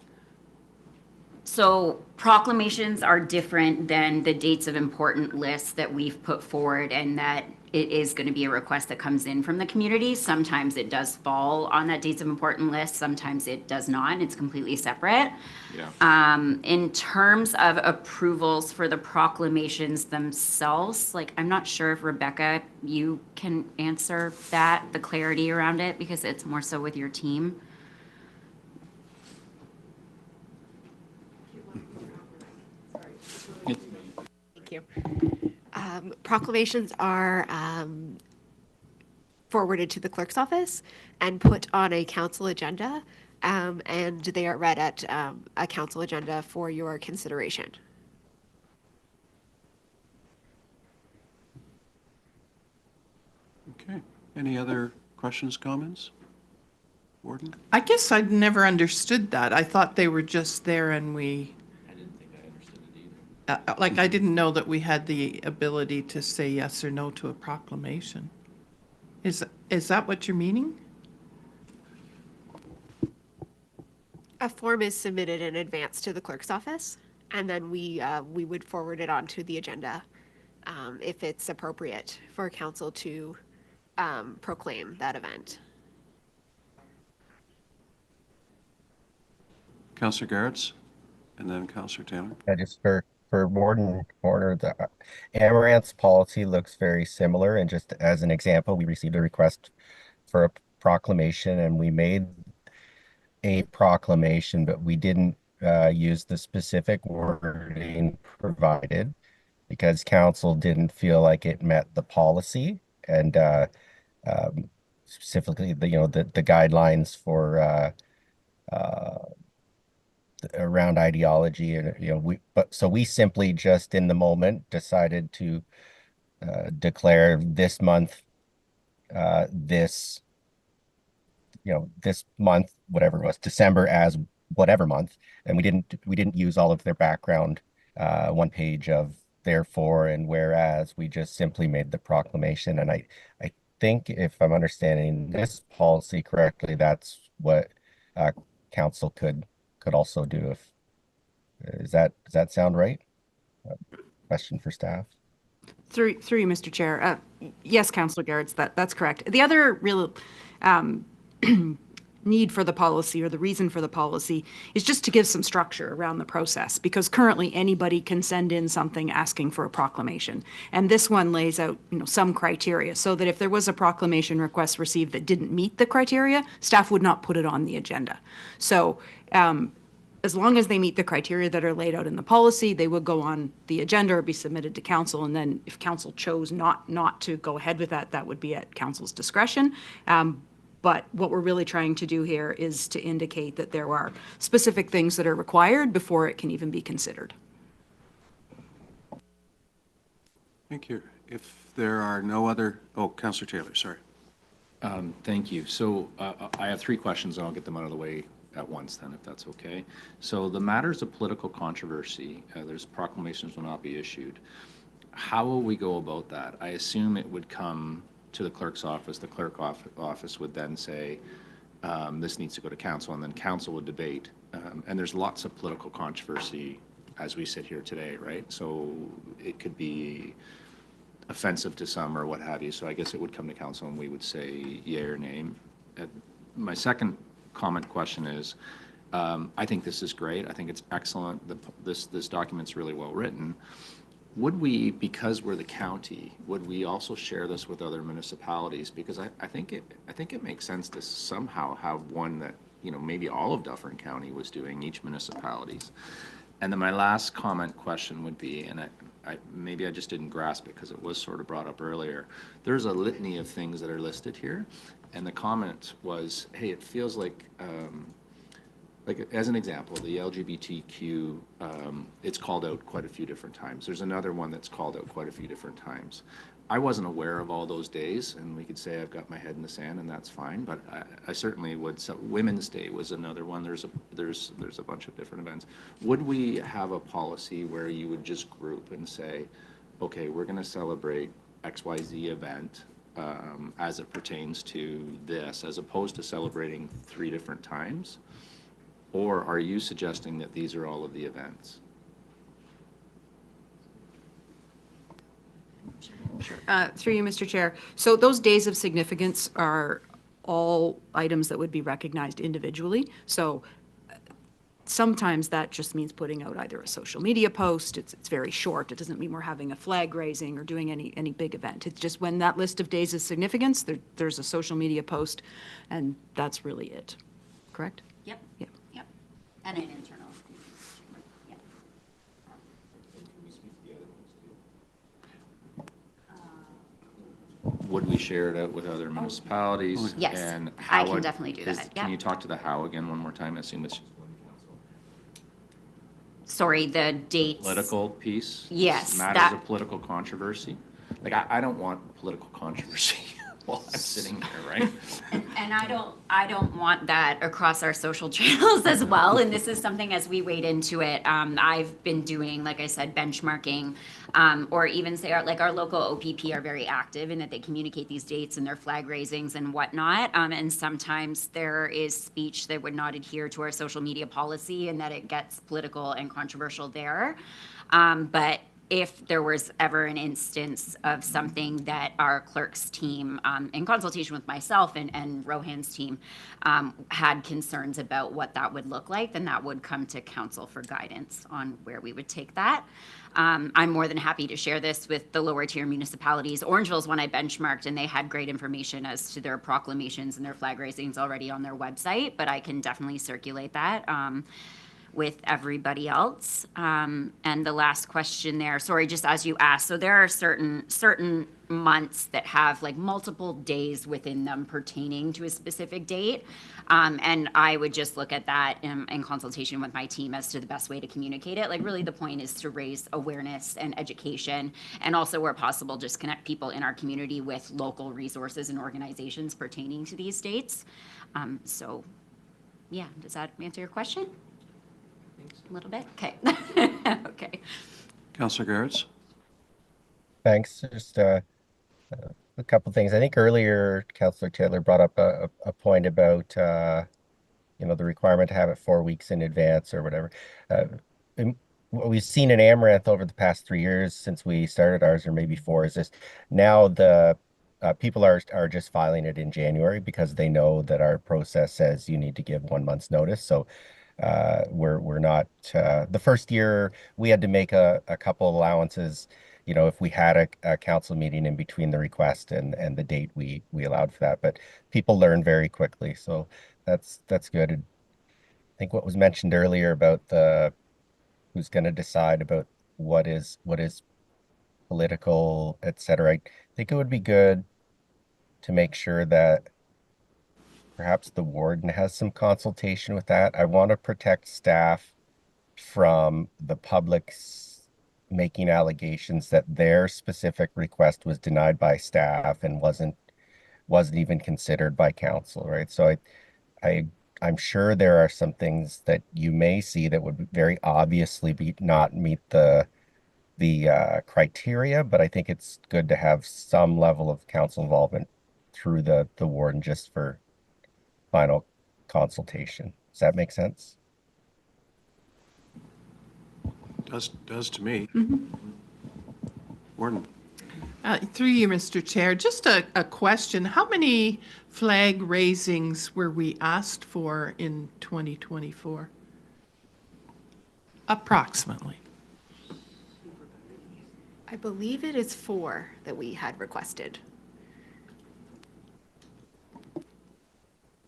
So proclamations are different than the dates of important lists that we've put forward, and that it is going to be a request that comes in from the community. Sometimes it does fall on that dates of important list, sometimes it does not. It's completely separate. In terms of approvals for the proclamations themselves, like, I'm not sure if Rebecca, you can answer that, the clarity around it, because it's more so with your team. Thank you. Proclamations are forwarded to the clerk's office and put on a council agenda, and they are read at a council agenda for your consideration. Okay. Any other questions, comments? Warden? I guess I'd never understood that. I thought they were just there and we, I didn't think I understood it either. like, I didn't know that we had the ability to say yes or no to a proclamation. Is that what you're meaning? A form is submitted in advance to the clerk's office, and then we would forward it onto the agenda if it's appropriate for council to proclaim that event. Councillor Garretts, and then Councillor Taylor. Yeah, just for Warden Horner, the Amaranth's policy looks very similar. And just as an example, we received a request for a proclamation, and we made a proclamation, but we didn't use the specific wording provided because council didn't feel like it met the policy and specifically the the guidelines for around ideology. And we simply just in the moment decided to declare this month this month, whatever it was, December, as whatever month, and we didn't use all of their background, one page of therefore and whereas. We just simply made the proclamation. And I think, if I'm understanding this policy correctly, that's what council could also do. Does that sound right? Question for staff. Through you, Mr. Chair. Yes, Councillor Garretts, that's correct. The other real need for the policy, or the reason for the policy, is just to give some structure around the process, because currently anybody can send in something asking for a proclamation. And this one lays out, some criteria, so that if there was a proclamation request received that didn't meet the criteria, staff would not put it on the agenda. So as long as they meet the criteria that are laid out in the policy, they would go on the agenda or be submitted to council. And then if council chose not to go ahead with that, that would be at council's discretion. But what we're really trying to do here is to indicate that there are specific things that are required before it can even be considered. Thank you. If there are no other, Councillor Taylor, sorry. Thank you. So I have 3 questions, and I'll get them out of the way at once then, if that's okay. So the matters of political controversy, there's proclamations will not be issued. How will we go about that? I assume it would come to the clerk's office. The clerk office would then say, this needs to go to council, and then council would debate. And there's lots of political controversy as we sit here today, right? So it could be offensive to some or what have you. So I guess it would come to council and we would say yay or nay. My second question is, I think this is great. I think it's excellent. This document's really well written. Would we, because we're the county, would we also share this with other municipalities? Because I think it makes sense to somehow have one that, maybe all of Dufferin County was doing, each municipalities. And then my last question would be, and maybe I just didn't grasp it because it was sort of brought up earlier. There's a litany of things that are listed here, and the comment was, hey, it feels like as an example, the LGBTQ, it's called out quite a few different times. There's another one that's called out quite a few different times. I wasn't aware of all those days, and we could say I've got my head in the sand, and that's fine. But I certainly would. So Women's Day was another one. There's a bunch of different events. Would we have a policy where you would just group and say, okay, we're going to celebrate XYZ event as it pertains to this, as opposed to celebrating 3 different times? Or are you suggesting that these are all of the events? Through you, Mr. Chair. So those days of significance are all items that would be recognized individually. So sometimes that just means putting out either a social media post. It's very short. It doesn't mean we're having a flag raising or doing any big event. It's just when that list of days of significance, there's a social media post, and that's really it. Correct? Yep. Yep. Yep. And an internal. Yep. Would we share it out with other municipalities? Yes, And I how can would- definitely do that, Can yeah. you talk to the how again one more time? I assume it's Sorry, the dates. political piece? Yes, Matters that- of political controversy? Like, I don't want political controversy while I'm sitting here, right? And I don't want that across our social channels as well. And this is something as we wade into it, I've been doing, like I said, benchmarking, or even say our local OPP are very active in that they communicate these dates and their flag raisings and whatnot. And sometimes there is speech that would not adhere to our social media policy and that it gets political and controversial there. But if there was ever an instance of something that our clerk's team, in consultation with myself and Rohan's team, had concerns about what that would look like, then that would come to council for guidance on where we would take that. I'm more than happy to share this with the lower tier municipalities. Orangeville's one I benchmarked, and they had great information as to their proclamations and their flag raisings already on their website, but I can definitely circulate that. With everybody else. And the last question there, sorry, just as you asked, so there are certain months that have like multiple days within them pertaining to a specific date. And I would just look at that in consultation with my team as to the best way to communicate it. Like really the point is to raise awareness and education, and also where possible, just connect people in our community with local resources and organizations pertaining to these dates. So yeah, does that answer your question? A little bit? Okay. Okay. Councillor Garretts? Thanks. Just a couple things. I think earlier Councillor Taylor brought up a point about the requirement to have it 4 weeks in advance or whatever. What we've seen in Amaranth over the past 3 years since we started ours, or maybe 4, is this now the people are just filing it in January because they know that our process says you need to give 1 month's notice. So we're not the first year we had to make a couple allowances. If we had a council meeting in between the request and the date, we allowed for that. But people learn very quickly, so that's good. I think what was mentioned earlier about who's going to decide about what is political, etc. I think it would be good to make sure that perhaps the warden has some consultation with that. I want to protect staff from the public's making allegations that their specific request was denied by staff and wasn't even considered by council, right? So I'm sure there are some things that you may see that would very obviously not meet the criteria, but I think it's good to have some level of council involvement through the warden just for final consultation. Does that make sense? Does to me. Warden? Through you, Mr. Chair, just a question. How many flag raisings were we asked for in 2024? Approximately. I believe it is 4 that we had requested.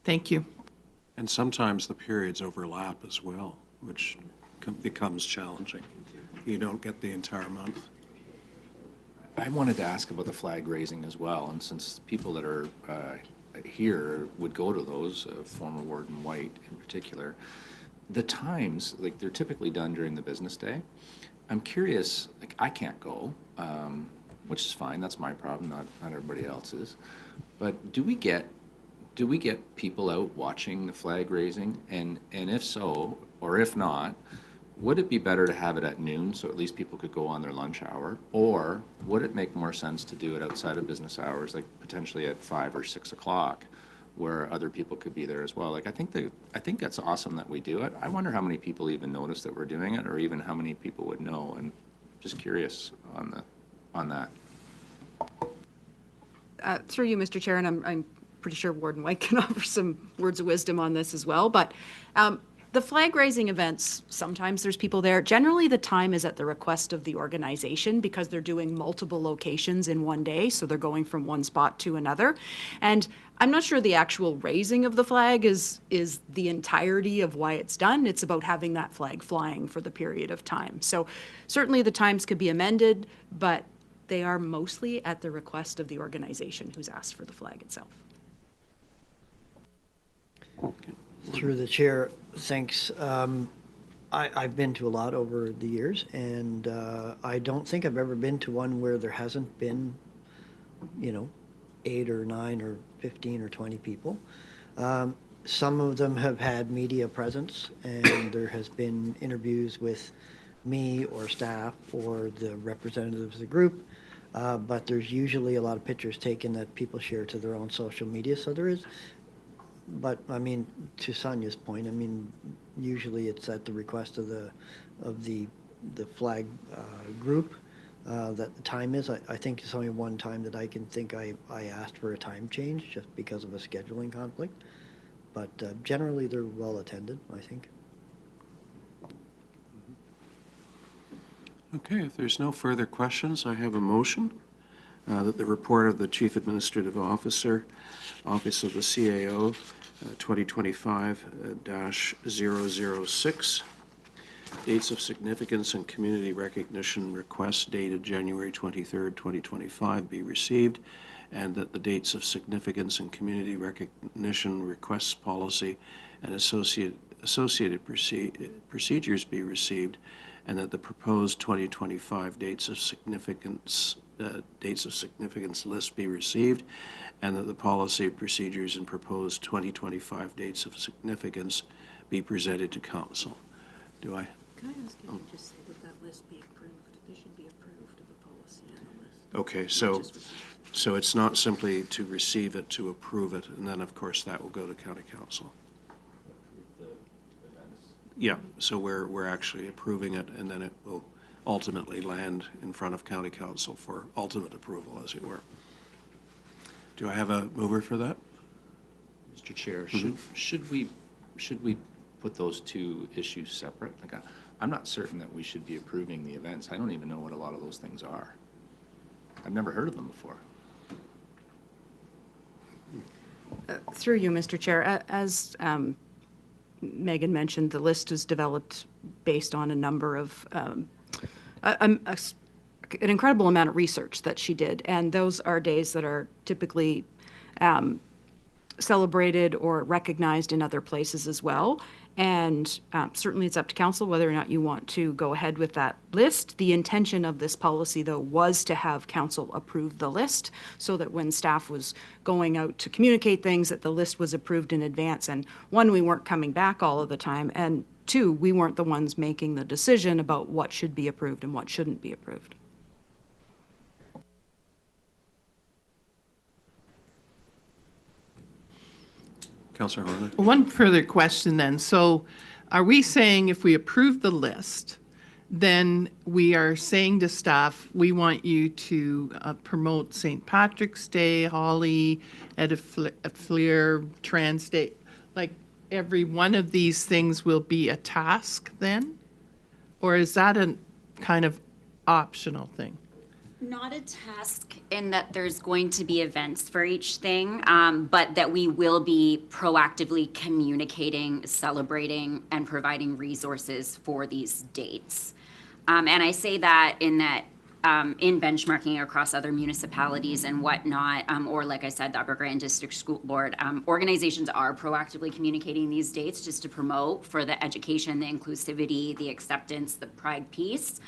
Thank you. And sometimes the periods overlap as well, which becomes challenging. You don't get the entire month. I wanted to ask about the flag raising as well, and since people that are here would go to those, former Warden White in particular, the times, like they're typically done during the business day. I'm curious, like I can't go, which is fine, that's my problem, not everybody else's. But do we get people out watching the flag raising? And if so, or if not, would it be better to have it at noon so at least people could go on their lunch hour? Or would it make more sense to do it outside of business hours, like potentially at 5 or 6 o'clock, where other people could be there as well. Like, I think that's awesome that we do it. I wonder how many people even notice that we're doing it, or even how many people would know, and just curious on that. Through you, Mr. Chair, and I'm pretty sure Warden White can offer some words of wisdom on this as well, but the flag raising events, sometimes there's people there. Generally, the time is at the request of the organization because they're doing multiple locations in one day, so they're going from one spot to another. And I'm not sure the actual raising of the flag is the entirety of why it's done. It's about having that flag flying for the period of time. So certainly the times could be amended, but they are mostly at the request of the organization who's asked for the flag itself. Through the chair, thanks. I've been to a lot over the years, and I don't think I've ever been to one where there hasn't been, 8 or 9 or 15 or 20 people. Some of them have had media presence, and there has been interviews with me or staff or the representatives of the group, but there's usually a lot of pictures taken that people share to their own social media, so there is. But I mean, to Sonia's point, I mean, usually it's at the request of the flag group that the time is. I think it's only one time that I can think I asked for a time change just because of a scheduling conflict. But generally, they're well attended, I think. Okay, if there's no further questions, I have a motion that the report of the Chief Administrative Officer, Office of the CAO, 2025-006, dates of significance and community recognition requests dated January 23rd, 2025 be received, and that the dates of significance and community recognition requests policy and associated procedures be received, and that the proposed 2025 dates of significance list be received, and that the policy, procedures, and proposed 2025 dates of significance be presented to council. Do I? Can I ask you to just say that that list be approved? They should be approved of the policy and the list. Okay, so it's not simply to receive it, to approve it, and then, of course, that will go to county council. Yeah, so we're actually approving it, and then it will ultimately land in front of county council for ultimate approval, as it were. Do I have a mover for that? Mr. Chair, should we put those two issues separate? Like, I'm not certain that we should be approving the events. I don't even know what a lot of those things are. I've never heard of them before. Through you, Mr. Chair, as Megan mentioned, the list was developed based on a number of an incredible amount of research that she did, and those are days that are typically celebrated or recognized in other places as well. And certainly it's up to council whether or not you want to go ahead with that list. The intention of this policy, though, was to have council approve the list so that when staff was going out to communicate things, that the list was approved in advance. And one, we weren't coming back all of the time, and two, we weren't the ones making the decision about what should be approved and what shouldn't be approved. Councillor Horley? One further question then. So are we saying if we approve the list, then we are saying to staff, we want you to promote St. Patrick's Day, Holly, Edifleer, Trans Day, like every one of these things will be a task then? Or is that a kind of optional thing? Not a task in that there's going to be events for each thing, but that we will be proactively communicating, celebrating, and providing resources for these dates. And I say that in benchmarking across other municipalities and whatnot, or like I said, the Upper Grand District School Board, organizations are proactively communicating these dates just to promote for the education, the inclusivity, the acceptance, the pride piece.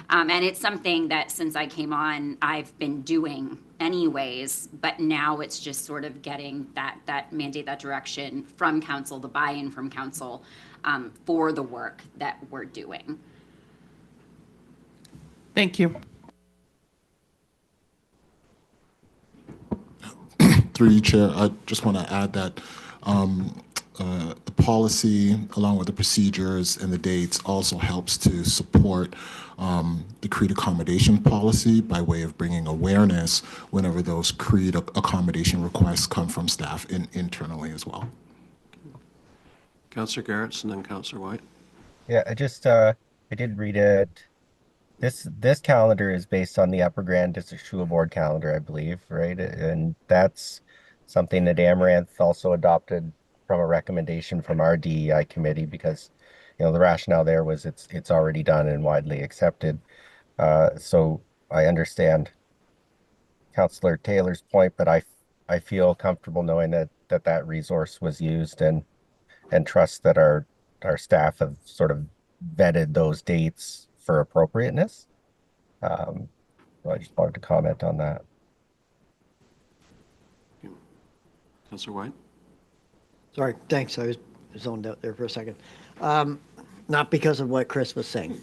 And it's something that since I came on, I've been doing anyways, but now it's just sort of getting that mandate, that direction from council, the buy-in from council for the work that we're doing. Thank you. Through you, Chair, I just want to add that the policy, along with the procedures and the dates, also helps to support the CREED accommodation policy by way of bringing awareness whenever those CREED accommodation requests come from staff internally as well. Councillor Garretts and then Councillor White. Yeah, I did read it. This calendar is based on the Upper Grand District School Board calendar, I believe, right? And that's something that Amaranth also adopted from a recommendation from our DEI committee, because, the rationale there was it's already done and widely accepted. So I understand Councillor Taylor's point, but I feel comfortable knowing that resource was used, and trust that our staff have sort of vetted those dates for appropriateness. So I just wanted to comment on that. Councillor White. Sorry, thanks. I was zoned out there for a second. Not because of what Chris was saying.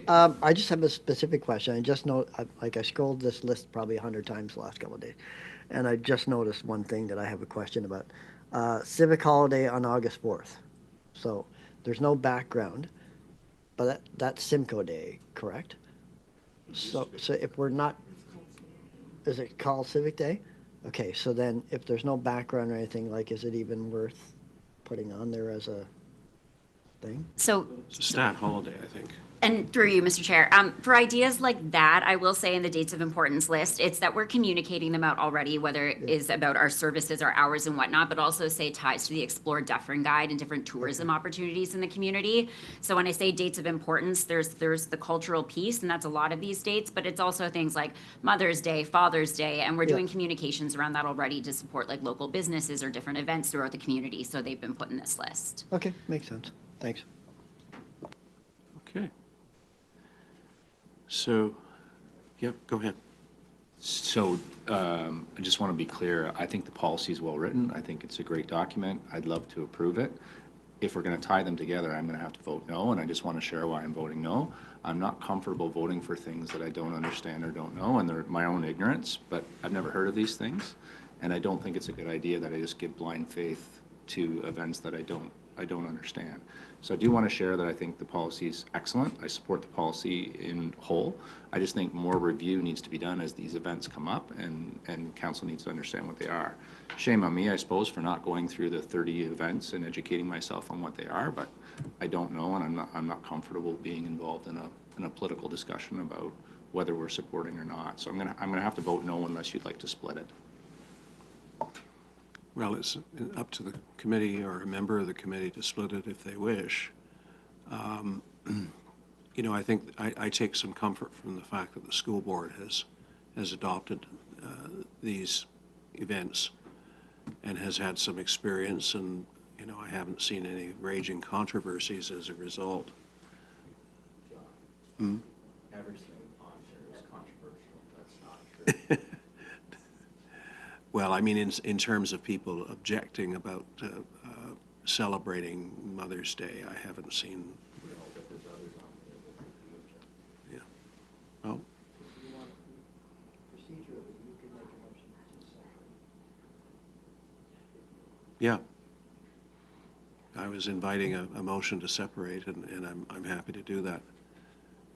I just have a specific question. I just know, I scrolled this list probably 100 times the last couple of days, and I just noticed one thing that I have a question about. Civic holiday on August 4th. So there's no background, but that's Simcoe Day, correct? So if we're not, is it called Civic Day? Okay, so then if there's no background or anything, is it even worth putting on there as a thing? So It's a stat holiday, I think. And through you, Mr. Chair, for ideas like that, I will say in the dates of importance list, it's that we're communicating them out already, whether it is about our services, our hours and whatnot, but also say ties to the Explore Dufferin Guide and different tourism opportunities in the community. So when I say dates of importance, there's the cultural piece, and that's a lot of these dates, but it's also things like Mother's Day, Father's Day, and we're doing communications around that already to support local businesses or different events throughout the community. So they've been put in this list. Okay, makes sense. Thanks. Okay. So, go ahead. So I just want to be clear. I think the policy is well written. I think it's a great document. I'd love to approve it. If we're going to tie them together, I'm going to have to vote no, and I just want to share why I'm voting no. I'm not comfortable voting for things that I don't understand or don't know, and they're my own ignorance, but I've never heard of these things, and I don't think it's a good idea that I just give blind faith to events that I don't understand. So I do want to share that I think the policy is excellent. I support the policy in whole. I just think more review needs to be done as these events come up, and council needs to understand what they are. Shame on me, I suppose, for not going through the 30 events and educating myself on what they are, but I don't know, and I'm not comfortable being involved in a political discussion about whether we're supporting or not. So I'm gonna have to vote no unless you'd like to split it. Well, it's up to the committee or a member of the committee to split it if they wish. I think I take some comfort from the fact that the school board has adopted these events and has had some experience, and I haven't seen any raging controversies as a result. Everything on here is controversial. That's not true. Well, I mean, in terms of people objecting about celebrating Mother's Day, I haven't seen. Yeah. Well. Yeah. I was inviting a motion to separate, and I'm happy to do that.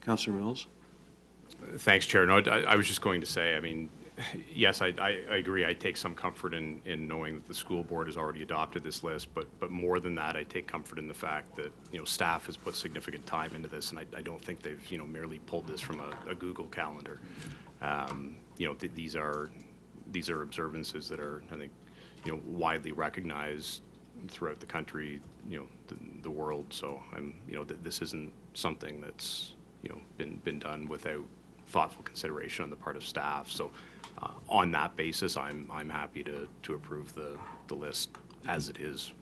Councillor Mills? Thanks, Chair. No, I was just going to say, I mean, yes, I agree. I take some comfort in knowing that the school board has already adopted this list, but more than that, I take comfort in the fact that, staff has put significant time into this, and I don't think they've, merely pulled this from a Google calendar. These are observances that are, I think, widely recognized throughout the country, the world. So this isn't something that's, been done without thoughtful consideration on the part of staff. So on that basis, I'm happy to approve the list as it is.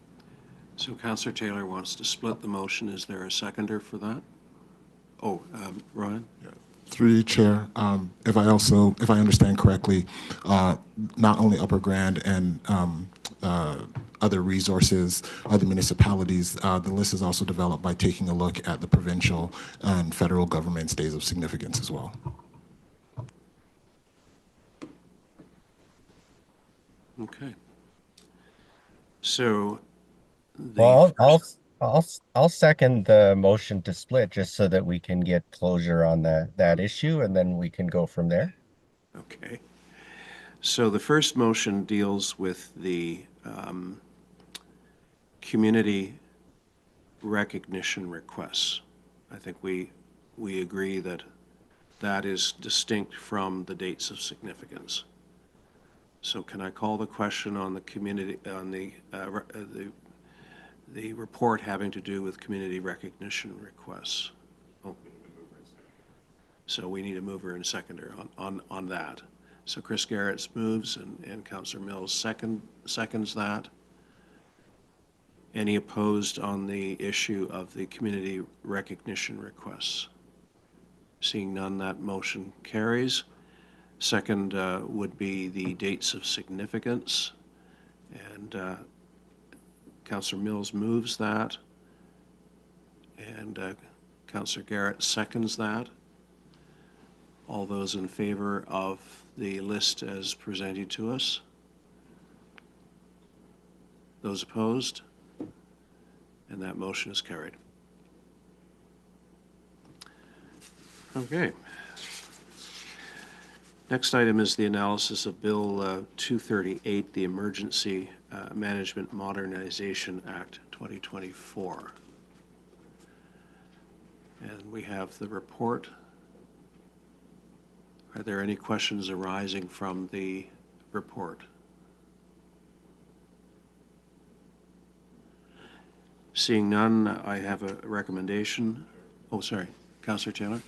So Councillor Taylor wants to split the motion. Is there a seconder for that? Oh, Ryan? Through you, Chair, if I understand correctly, not only Upper Grand and other resources, other municipalities, the list is also developed by taking a look at the provincial and federal government's days of significance as well. Okay. So the Well, first- I'll second the motion to split just so that we can get closure on that issue and then we can go from there. Okay. So the first motion deals with the community recognition requests. I think we agree that that is distinct from the dates of significance. So can I call the question on the community, on the report having to do with community recognition requests? Oh. So we need a mover and seconder on that. So Chris Garrett's moves and Councillor Mills seconds that. Any opposed on the issue of the community recognition requests? Seeing none, that motion carries. Second would be the dates of significance. And Councillor Mills moves that. And Councillor Garrett seconds that. All those in favor of the list as presented to us? Those opposed? And that motion is carried. Okay. Next item is the analysis of Bill 238, the Emergency Management Modernization Act 2024. And we have the report. Are there any questions arising from the report? Seeing none, I have a recommendation. Oh, sorry, Councillor Taylor.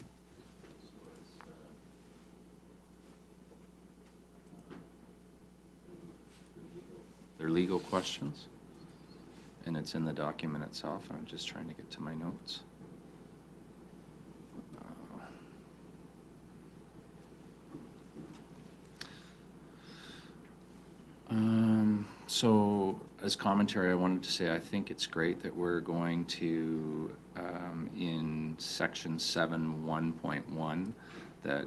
They're legal questions, and it's in the document itself. I'm just trying to get to my notes. So as commentary, I wanted to say I think it's great that we're going to, in section 7 1.1, that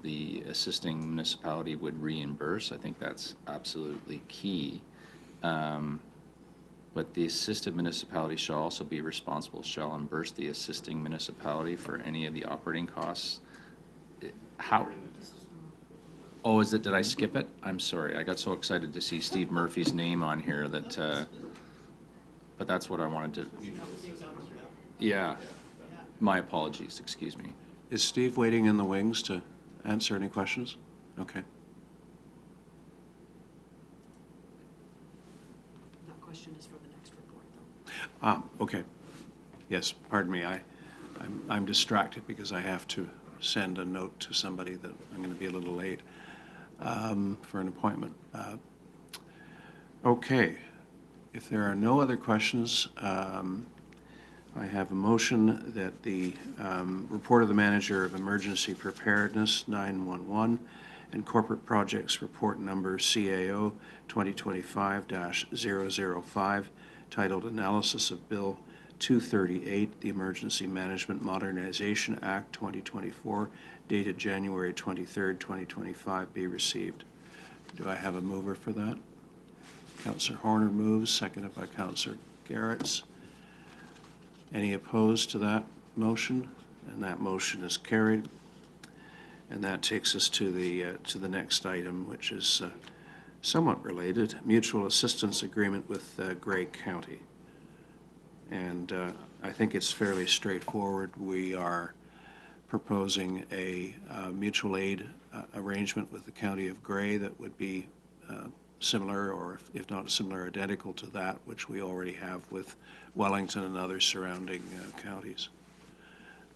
the assisting municipality would reimburse. I think that's absolutely key. But the assisted municipality shall also be responsible, shall reimburse the assisting municipality for any of the operating costs. How? Oh, is it, did I skip it? I'm sorry. I got so excited to see Steve Murphy's name on here that, but that's what I wanted to. Yeah. My apologies, excuse me. Is Steve waiting in the wings to answer any questions? Okay. That question is for the next report, though. Ah, okay. Yes, pardon me. I'm distracted because I have to send a note to somebody that I'm going to be a little late for an appointment. Okay. If there are no other questions, I have a motion that the report of the Manager of Emergency Preparedness 911 and Corporate Projects Report Number CAO 2025-005 titled Analysis of Bill 238, the Emergency Management Modernization Act 2024, dated January 23rd, 2025, be received. Do I have a mover for that? Councillor Horner moves, seconded by Councillor Garretts. Any opposed to that motion? And that motion is carried. And that takes us to the next item, which is somewhat related, mutual assistance agreement with Grey County. And I think it's fairly straightforward. We are proposing a mutual aid arrangement with the County of Grey that would be similar, or if not similar, identical to that which we already have with Wellington and other surrounding counties.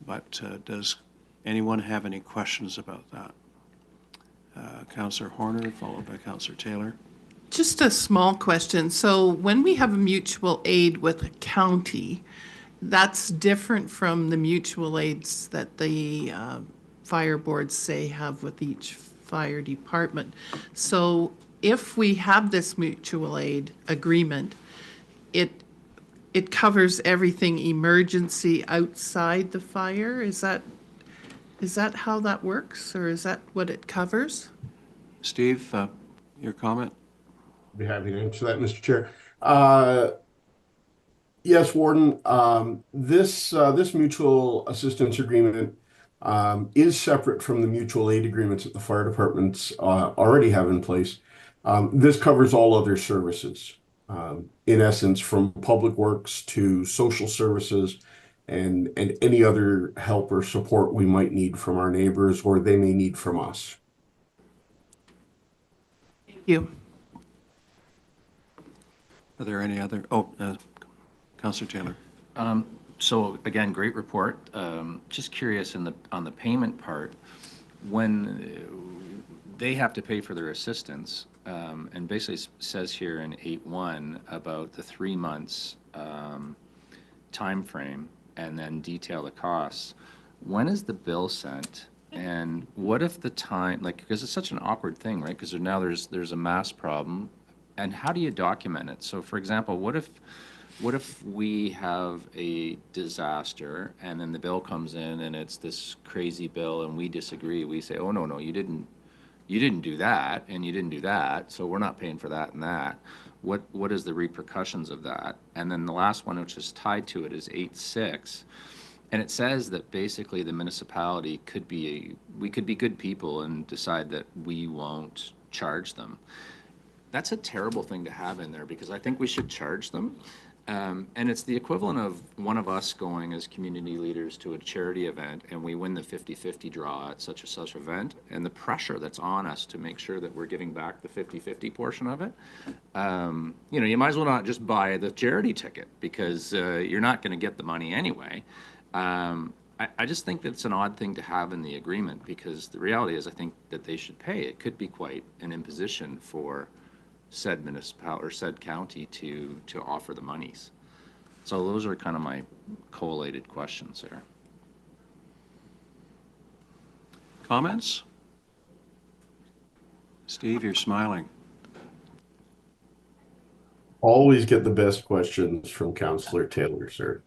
But does anyone have any questions about that? Councillor Horner, followed by Councillor Taylor. Just a small question. So when we have a mutual aid with a county, that's different from the mutual aids that the fire boards say have with each fire department. So if we have this mutual aid agreement, it covers everything emergency outside the fire. Is that how that works, or is that what it covers? Steve, your comment? Be happy to answer that, Mr. Chair. Yes, Warden, this mutual assistance agreement is separate from the mutual aid agreements that the fire departments already have in place. This covers all other services, in essence, from public works to social services and any other help or support we might need from our neighbors or they may need from us. Thank you. Are there any other, Councillor Taylor? So again, great report. Just curious on the payment part, when they have to pay for their assistance, and basically says here in 8.1 about the 3 months time frame and then detail the costs. When is the bill sent? And what if the time, like, because it's such an awkward thing, right? Because now there's a mass problem, and how do you document it? So, for example, what if we have a disaster and then the bill comes in and it's this crazy bill and we disagree? We say, oh no, you didn't do that and you didn't do that, so we're not paying for that and that. What is the repercussions of that? And then the last one, which is tied to it, is 8.6. And it says that basically the municipality we could be good people and decide that we won't charge them. That's a terrible thing to have in there, because I think we should charge them. And it's the equivalent of one of us going as community leaders to a charity event and we win the 50-50 draw at such event, and the pressure that's on us to make sure that we're giving back the 50-50 portion of it. You might as well not just buy the charity ticket, because you're not going to get the money anyway. I just think that's an odd thing to have in the agreement, because the reality is I think that they should pay. It could be quite an imposition for said municipality or said county to offer the monies. So those are kind of my collated questions there. Comments? Steve, you're smiling. Always get the best questions from Councillor Taylor, sir.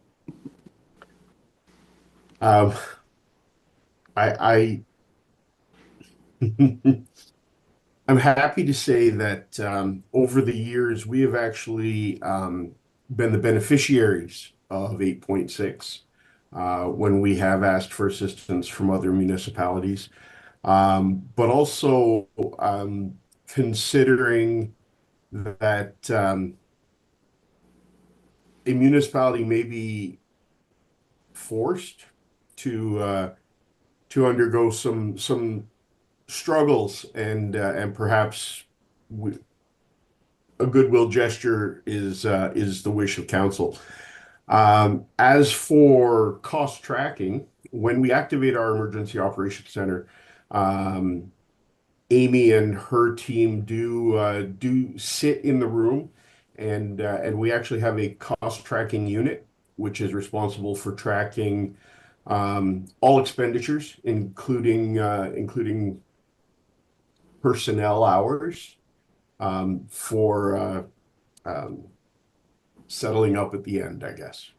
I'm happy to say that over the years, we have actually been the beneficiaries of 8.6 when we have asked for assistance from other municipalities. But also considering that a municipality may be forced to undergo some struggles, and perhaps a goodwill gesture is the wish of council. As for cost tracking, when we activate our emergency operations center, Amy and her team do sit in the room, and we actually have a cost tracking unit which is responsible for tracking all expenditures, including personnel hours for settling up at the end, I guess.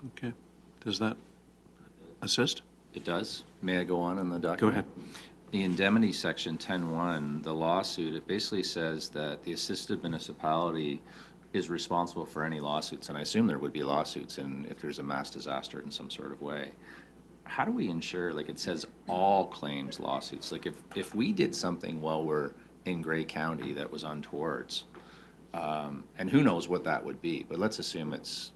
Okay. Does that assist? It does. May I go on in the document? Go ahead. The indemnity section 10.1, the lawsuit, it basically says that the assisted municipality is responsible for any lawsuits, and I assume there would be lawsuits if there's a mass disaster in some sort of way. How do we ensure, like it says, all claims lawsuits? Like if we did something while we're in Grey County that was untowards, and who knows what that would be, but let's assume it's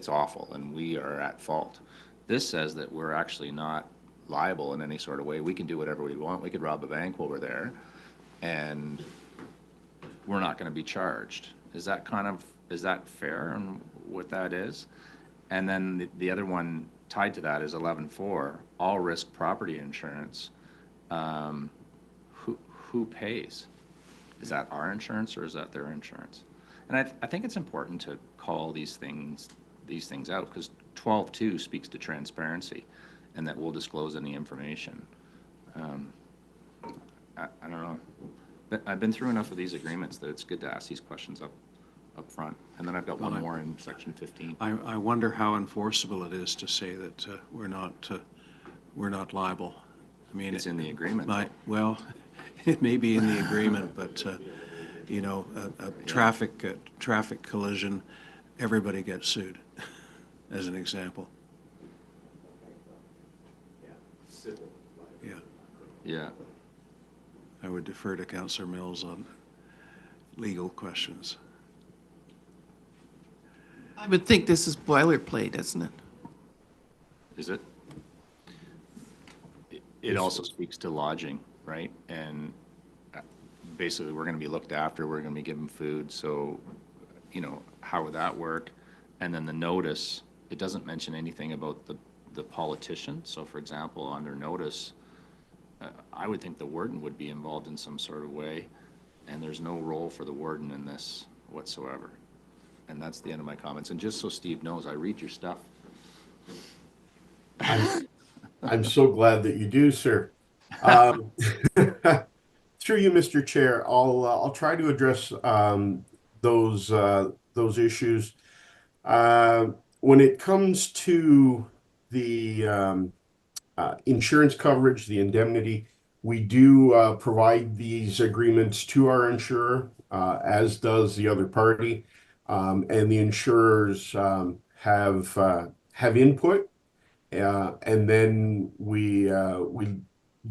awful and we are at fault. This says that we're actually not liable in any sort of way. We can do whatever we want. We could rob a bank while we're there, and we're not going to be charged. Is that fair on what that is? And then the other one tied to that is 11.4, all risk property insurance. Who pays? Is that our insurance or is that their insurance? And I think it's important to call these things out, because 12.2 speaks to transparency and that we'll disclose any information. I don't know. But I've been through enough of these agreements that it's good to ask these questions up front. And then I've got one more in section 15. I wonder how enforceable it is to say that we're not liable. I mean, It's in the agreement. Well, it may be in the agreement, but, you know, a traffic collision, everybody gets sued, as an example. Yeah, Yeah. I would defer to Councillor Mills on legal questions. I would think this is boilerplate, isn't it? Is it? It also speaks to lodging, right? And basically, we're gonna be looked after, we're gonna be given food, so, you know, how would that work? And then the notice, it doesn't mention anything about the politician, so for example, under notice, I would think the warden would be involved in some sort of way, and there's no role for the warden in this whatsoever. And that's the end of my comments. And just so Steve knows, I read your stuff. I'm so glad that you do, sir. Through you, Mr. Chair, I'll try to address those issues. When it comes to the insurance coverage, the indemnity, we do provide these agreements to our insurer, as does the other party, and the insurers have input, and then we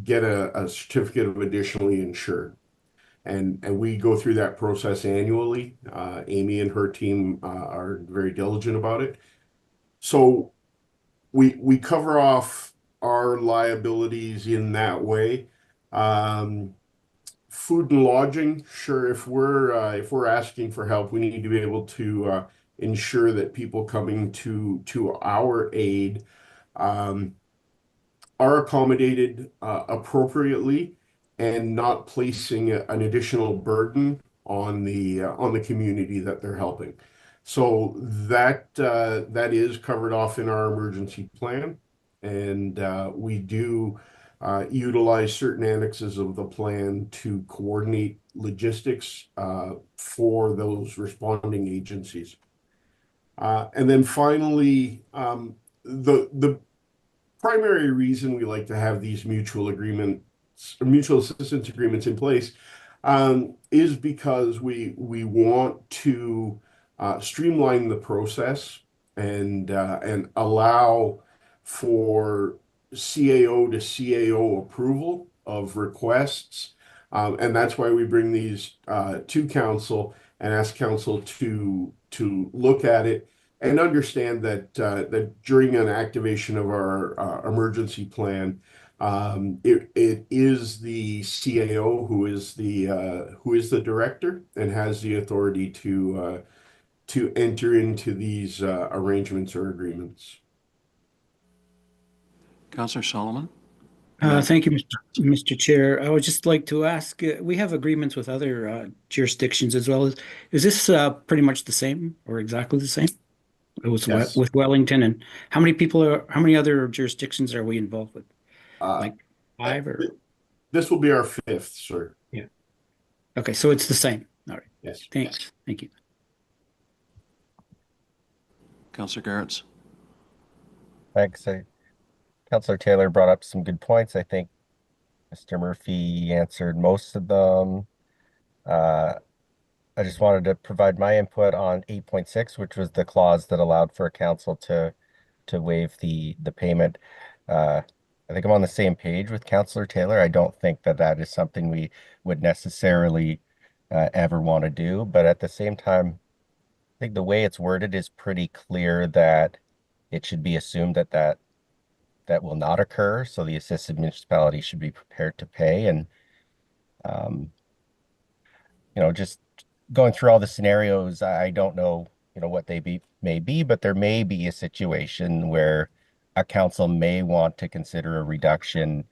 get a certificate of additionally insured, and we go through that process annually. Amy and her team are very diligent about it, so we cover off our liabilities in that way. Food and lodging, sure, if we're asking for help, we need to be able to ensure that people coming to our aid are accommodated appropriately and not placing an additional burden on the community that they're helping. So that is covered off in our emergency plan, and we do utilize certain annexes of the plan to coordinate logistics for those responding agencies. And then finally, the primary reason we like to have these mutual assistance agreements in place is because we want to streamline the process and allow for CAO to CAO approval of requests, and that's why we bring these to council and ask council to look at it and understand that during an activation of our emergency plan, it is the CAO who is the director and has the authority to enter into these arrangements or agreements. Councillor Solomon? Thank you, Mr. Chair. I would just like to ask, we have agreements with other jurisdictions as well. Is this pretty much the same or exactly the same? It was Yes. with Wellington, and how many other jurisdictions are we involved with? Like 5 or? This will be our 5th, sir. Yeah. Okay, so it's the same. All right. Yes. Thanks. Thank you. Councillor Garretts? Thanks. Councillor Taylor brought up some good points. I think Mr. Murphy answered most of them. I just wanted to provide my input on 8.6, which was the clause that allowed for a council to waive the payment. I think I'm on the same page with Councillor Taylor. I don't think that is something we would necessarily ever want to do, but at the same time, I think the way it's worded is pretty clear that it should be assumed that will not occur. So the assisted municipality should be prepared to pay. And, just going through all the scenarios, I don't know, what they may be, but there may be a situation where a council may want to consider a reduction,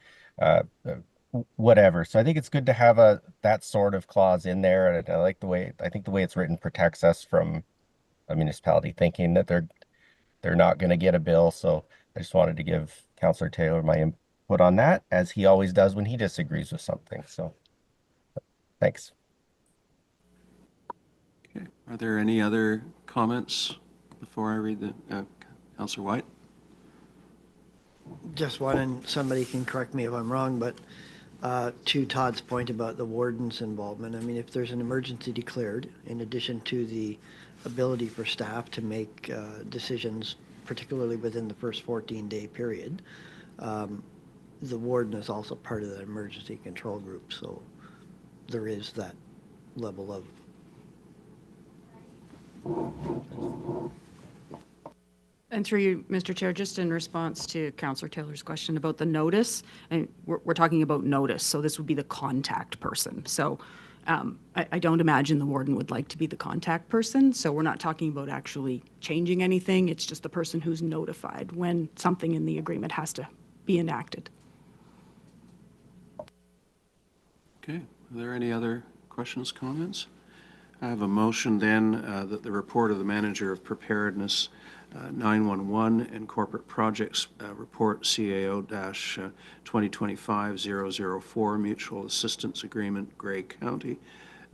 whatever. So I think it's good to have that sort of clause in there. And I think the way it's written protects us from a municipality thinking that they're not going to get a bill. So I just wanted to give Councillor Taylor my input on that, as he always does when he disagrees with something. So thanks. Okay. Are there any other comments before I read the Councillor White? Just one, and somebody can correct me if I'm wrong, but To Todd's point about the warden's involvement, I mean, if there's an emergency declared, in addition to the ability for staff to make decisions, particularly within the first 14-day period, the warden is also part of the emergency control group, so there is that level of. And through you, Mr. Chair, just in response to Councillor Taylor's question about the notice, and we're talking about notice, so this would be the contact person. So I don't imagine the warden would like to be the contact person, so we're not talking about actually changing anything. It's just the person who's notified when something in the agreement has to be enacted. Okay, are there any other questions, comments? I have a motion then that the report of the Manager of Preparedness 911 and Corporate Projects Report CAO-2025-004 Mutual Assistance Agreement, Grey County,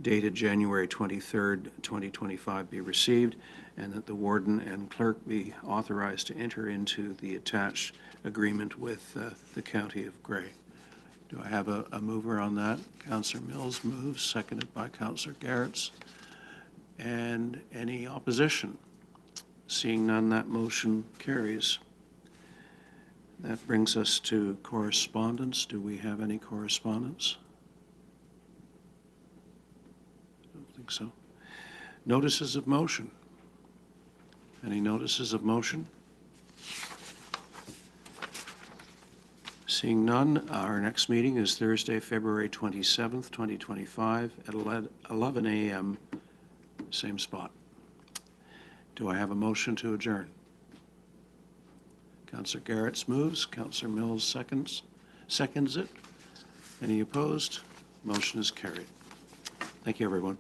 dated January 23rd, 2025 be received, and that the Warden and Clerk be authorized to enter into the attached agreement with the County of Grey. Do I have a mover on that? Councillor Mills moves, seconded by Councillor Garretts. And any opposition? Seeing none, that motion carries. That brings us to correspondence. Do we have any correspondence? I don't think so. Notices of motion. Any notices of motion? Seeing none, our next meeting is Thursday, February 27th, 2025 at 11 a.m., same spot. Do I have a motion to adjourn? Councillor Garretts moves. Councillor Mills seconds it. Any opposed? Motion is carried. Thank you, everyone.